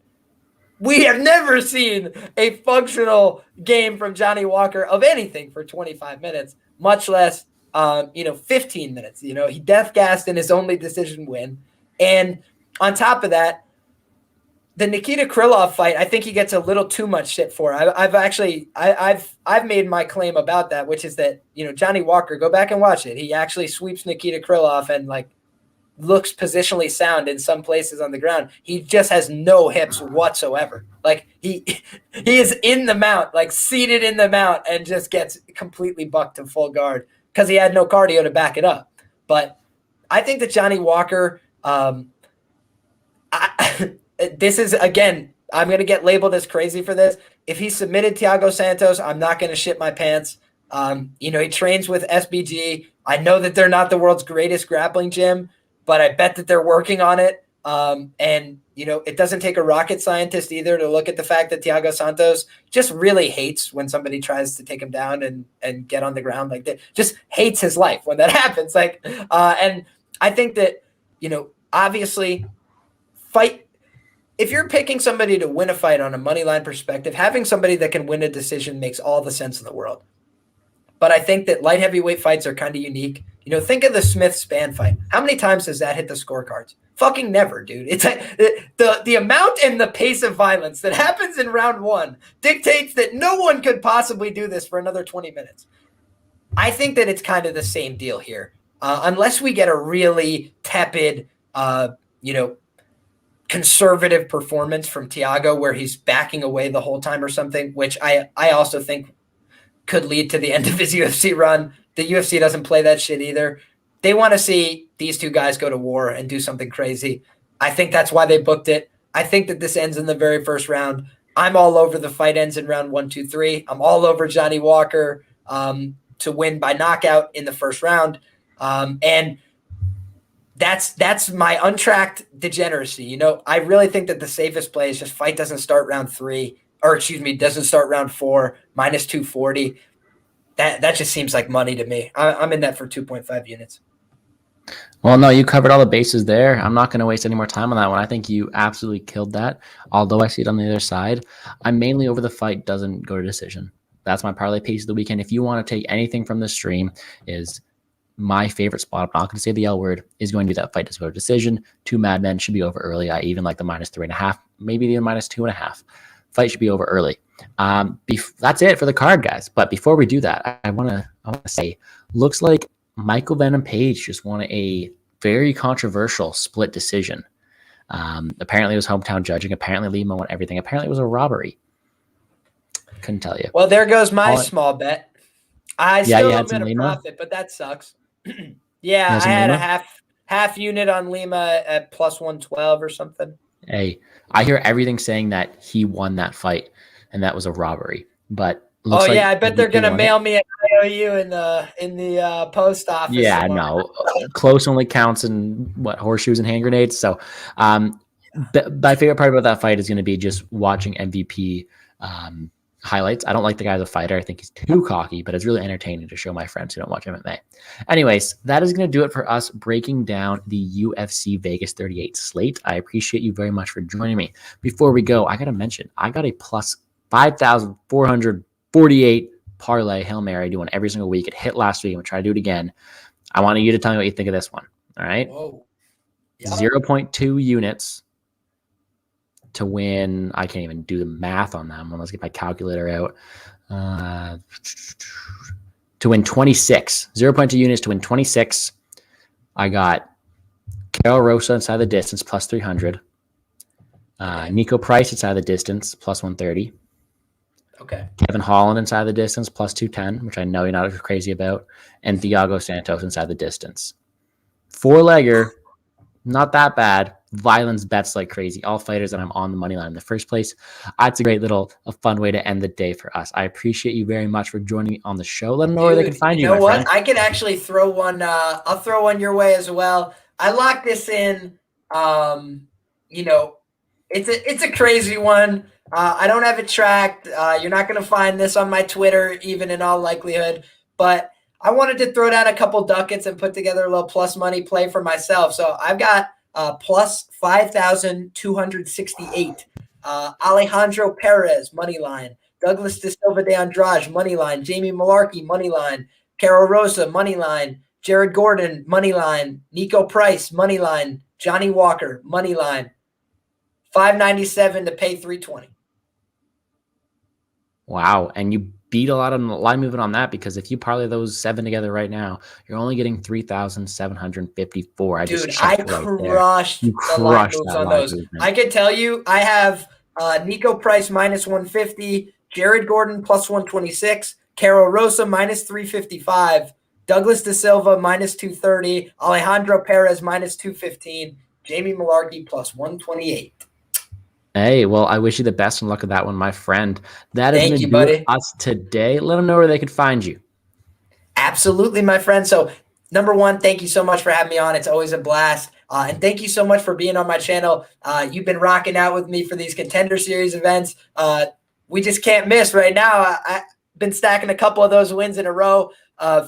We have never seen a functional game from Johnny Walker of anything for 25 minutes, much less, 15 minutes. You know, he death gassed in his only decision win. And on top of that, the Nikita Krylov fight, I think he gets a little too much shit for. I've made my claim about that, which is that, you know, Johnny Walker, go back and watch it. He actually sweeps Nikita Krylov and like looks positionally sound in some places on the ground. He just has no hips whatsoever. Like he is in the mount, like seated in the mount, and just gets completely bucked to full guard because he had no cardio to back it up. But I think that Johnny Walker, this is, again, I'm going to get labeled as crazy for this. If he submitted Thiago Santos, I'm not going to shit my pants. He trains with SBG. I know that they're not the world's greatest grappling gym, but I bet that they're working on it. And, you know, it doesn't take a rocket scientist either to look at the fact that Thiago Santos just really hates when somebody tries to take him down and get on the ground like that. Just hates his life when that happens. Like, and I think that, you know, obviously fight. If you're picking somebody to win a fight on a money line perspective, having somebody that can win a decision makes all the sense in the world. But I think that light heavyweight fights are kind of unique. You know, think of the Smith-Spann fight. How many times has that hit the scorecards? Fucking never, dude. It's like the amount and the pace of violence that happens in round one dictates that no one could possibly do this for another 20 minutes. I think that it's kind of the same deal here. Unless we get a really tepid, you know, conservative performance from Thiago where he's backing away the whole time or something, which I also think could lead to the end of his UFC run. The UFC doesn't play that shit either. They want to see these two guys go to war and do something crazy. I think that's why they booked it. I think that this ends in the very first round. I'm all over the fight ends in round 1, 2, 3. I'm all over Johnny Walker to win by knockout in the first round. And that's my untracked degeneracy. You know, I really think that the safest play is just fight doesn't start round 3, or excuse me, doesn't start round 4, minus 240. That just seems like money to me. I'm in that for 2.5 units. Well, no, you covered all the bases there. I'm not going to waste any more time on that one. I think you absolutely killed that. Although I see it on the other side, I'm mainly over the fight doesn't go to decision. That's my parlay piece of the weekend. If you want to take anything from this stream, is my favorite spot, I'm not going to say the L word, is going to be that fight doesn't go to decision. 2 madmen should be over early. I even like the minus 3.5, maybe even minus 2.5. Fight should be over early. That's it for the card, guys. But before we do that, I want to say, looks like Michael Venom Page just won a very controversial split decision. Apparently it was hometown judging. Apparently Lima won everything. Apparently it was a robbery. Couldn't tell you. Well, there goes my small bet. I still don't get a profit, but that sucks. Yeah, I had a half unit on Lima at plus 112 or something. Hey, I hear everything saying that he won that fight and that was a robbery. But I bet they're gonna mail me an IOU in the post office. Yeah, no, close only counts in horseshoes and hand grenades. So, my favorite part about that fight is going to be just watching MVP highlights. I don't like the guy as a fighter. I think he's too cocky, but it's really entertaining to show my friends who don't watch MMA. Anyways, that is going to do it for us breaking down the UFC Vegas 38 slate. I appreciate you very much for joining me. Before we go, I got to mention, I got a plus 5,448 parlay Hail Mary doing every single week. It hit last week. I'm going to try to do it again. I want you to tell me what you think of this one. All right. Whoa. Yeah. 0.2 units to win. I can't even do the math on that one. Let's get my calculator out. To win 26. 0.2 units to win 26. I got Carol Rosa inside the distance plus 300. Nico Price inside the distance plus 130. Okay. Kevin Holland inside the distance plus 210, which I know you're not crazy about. And Thiago Santos inside the distance. 4-legger, not that bad. Violence bets like crazy. All fighters that I'm on the money line in the first place. It's a great a fun way to end the day for us. I appreciate you very much for joining me on the show. Let them know where they can find you. You know what? Friend. I can actually throw one. I'll throw one your way as well. I locked this in. You know, it's a crazy one. I don't have it tracked. You're not going to find this on my Twitter, even in all likelihood. But I wanted to throw down a couple ducats and put together a little plus money play for myself. So I've got plus 5,268. Alejandro Perez, money line. Douglas De Silva de Andrade, money line. Jamie Malarkey, money line. Carol Rosa, money line. Jared Gordon, money line. Nico Price, money line. Johnny Walker, money line. 597 to pay 320. Wow. And you beat a lot of line movement on that, because if you parlay those 7 together right now, you're only getting 3,754. Dude, I crushed the line moves on those. I can tell you, I have Nico Price minus 150, Jared Gordon plus 126, Carol Rosa minus 355, Douglas De Silva minus 230, Alejandro Perez minus 215, Jamie Malarkey plus 128. Hey, well, I wish you the best and luck with that one, my friend. That is going to do us today. Let them know where they could find you. Absolutely, my friend. So number one, thank you so much for having me on. It's always a blast. And thank you so much for being on my channel. You've been rocking out with me for these Contender Series events. We just can't miss right now. I've been stacking a couple of those wins in a row,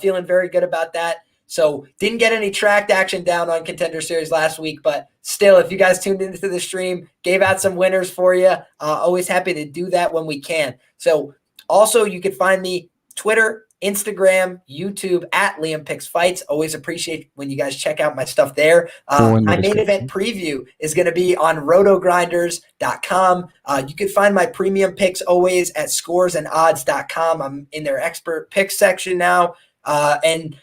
feeling very good about that. So didn't get any tracked action down on Contender Series last week, but still, if you guys tuned into the stream, gave out some winners for you. Always happy to do that when we can. So also, you can find me Twitter, Instagram, YouTube at LiamPicksFights. Always appreciate when you guys check out my stuff there. My main event preview is going to be on rotogrinders.com. You can find my premium picks always at scoresandodds.com. I'm in their expert picks section now. And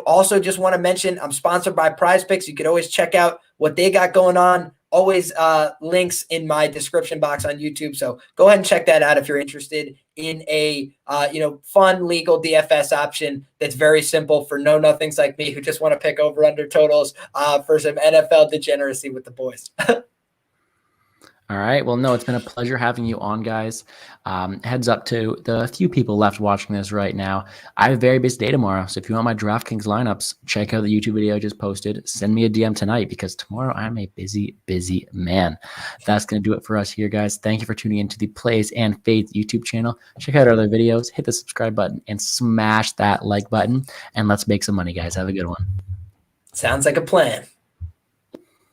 also just want to mention I'm sponsored by Prize Picks. You could always check out what they got going on. Always links in my description box on YouTube. So go ahead and check that out if you're interested in a fun legal DFS option that's very simple for know-nothings like me who just want to pick over/under totals for some NFL degeneracy with the boys. All right. Well, no, it's been a pleasure having you on, guys. Heads up to the few people left watching this right now. I have a very busy day tomorrow. So if you want my DraftKings lineups, check out the YouTube video I just posted. Send me a DM tonight because tomorrow I'm a busy, busy man. That's going to do it for us here, guys. Thank you for tuning into the Plays and Fades YouTube channel. Check out our other videos, hit the subscribe button, and smash that like button. And let's make some money, guys. Have a good one. Sounds like a plan.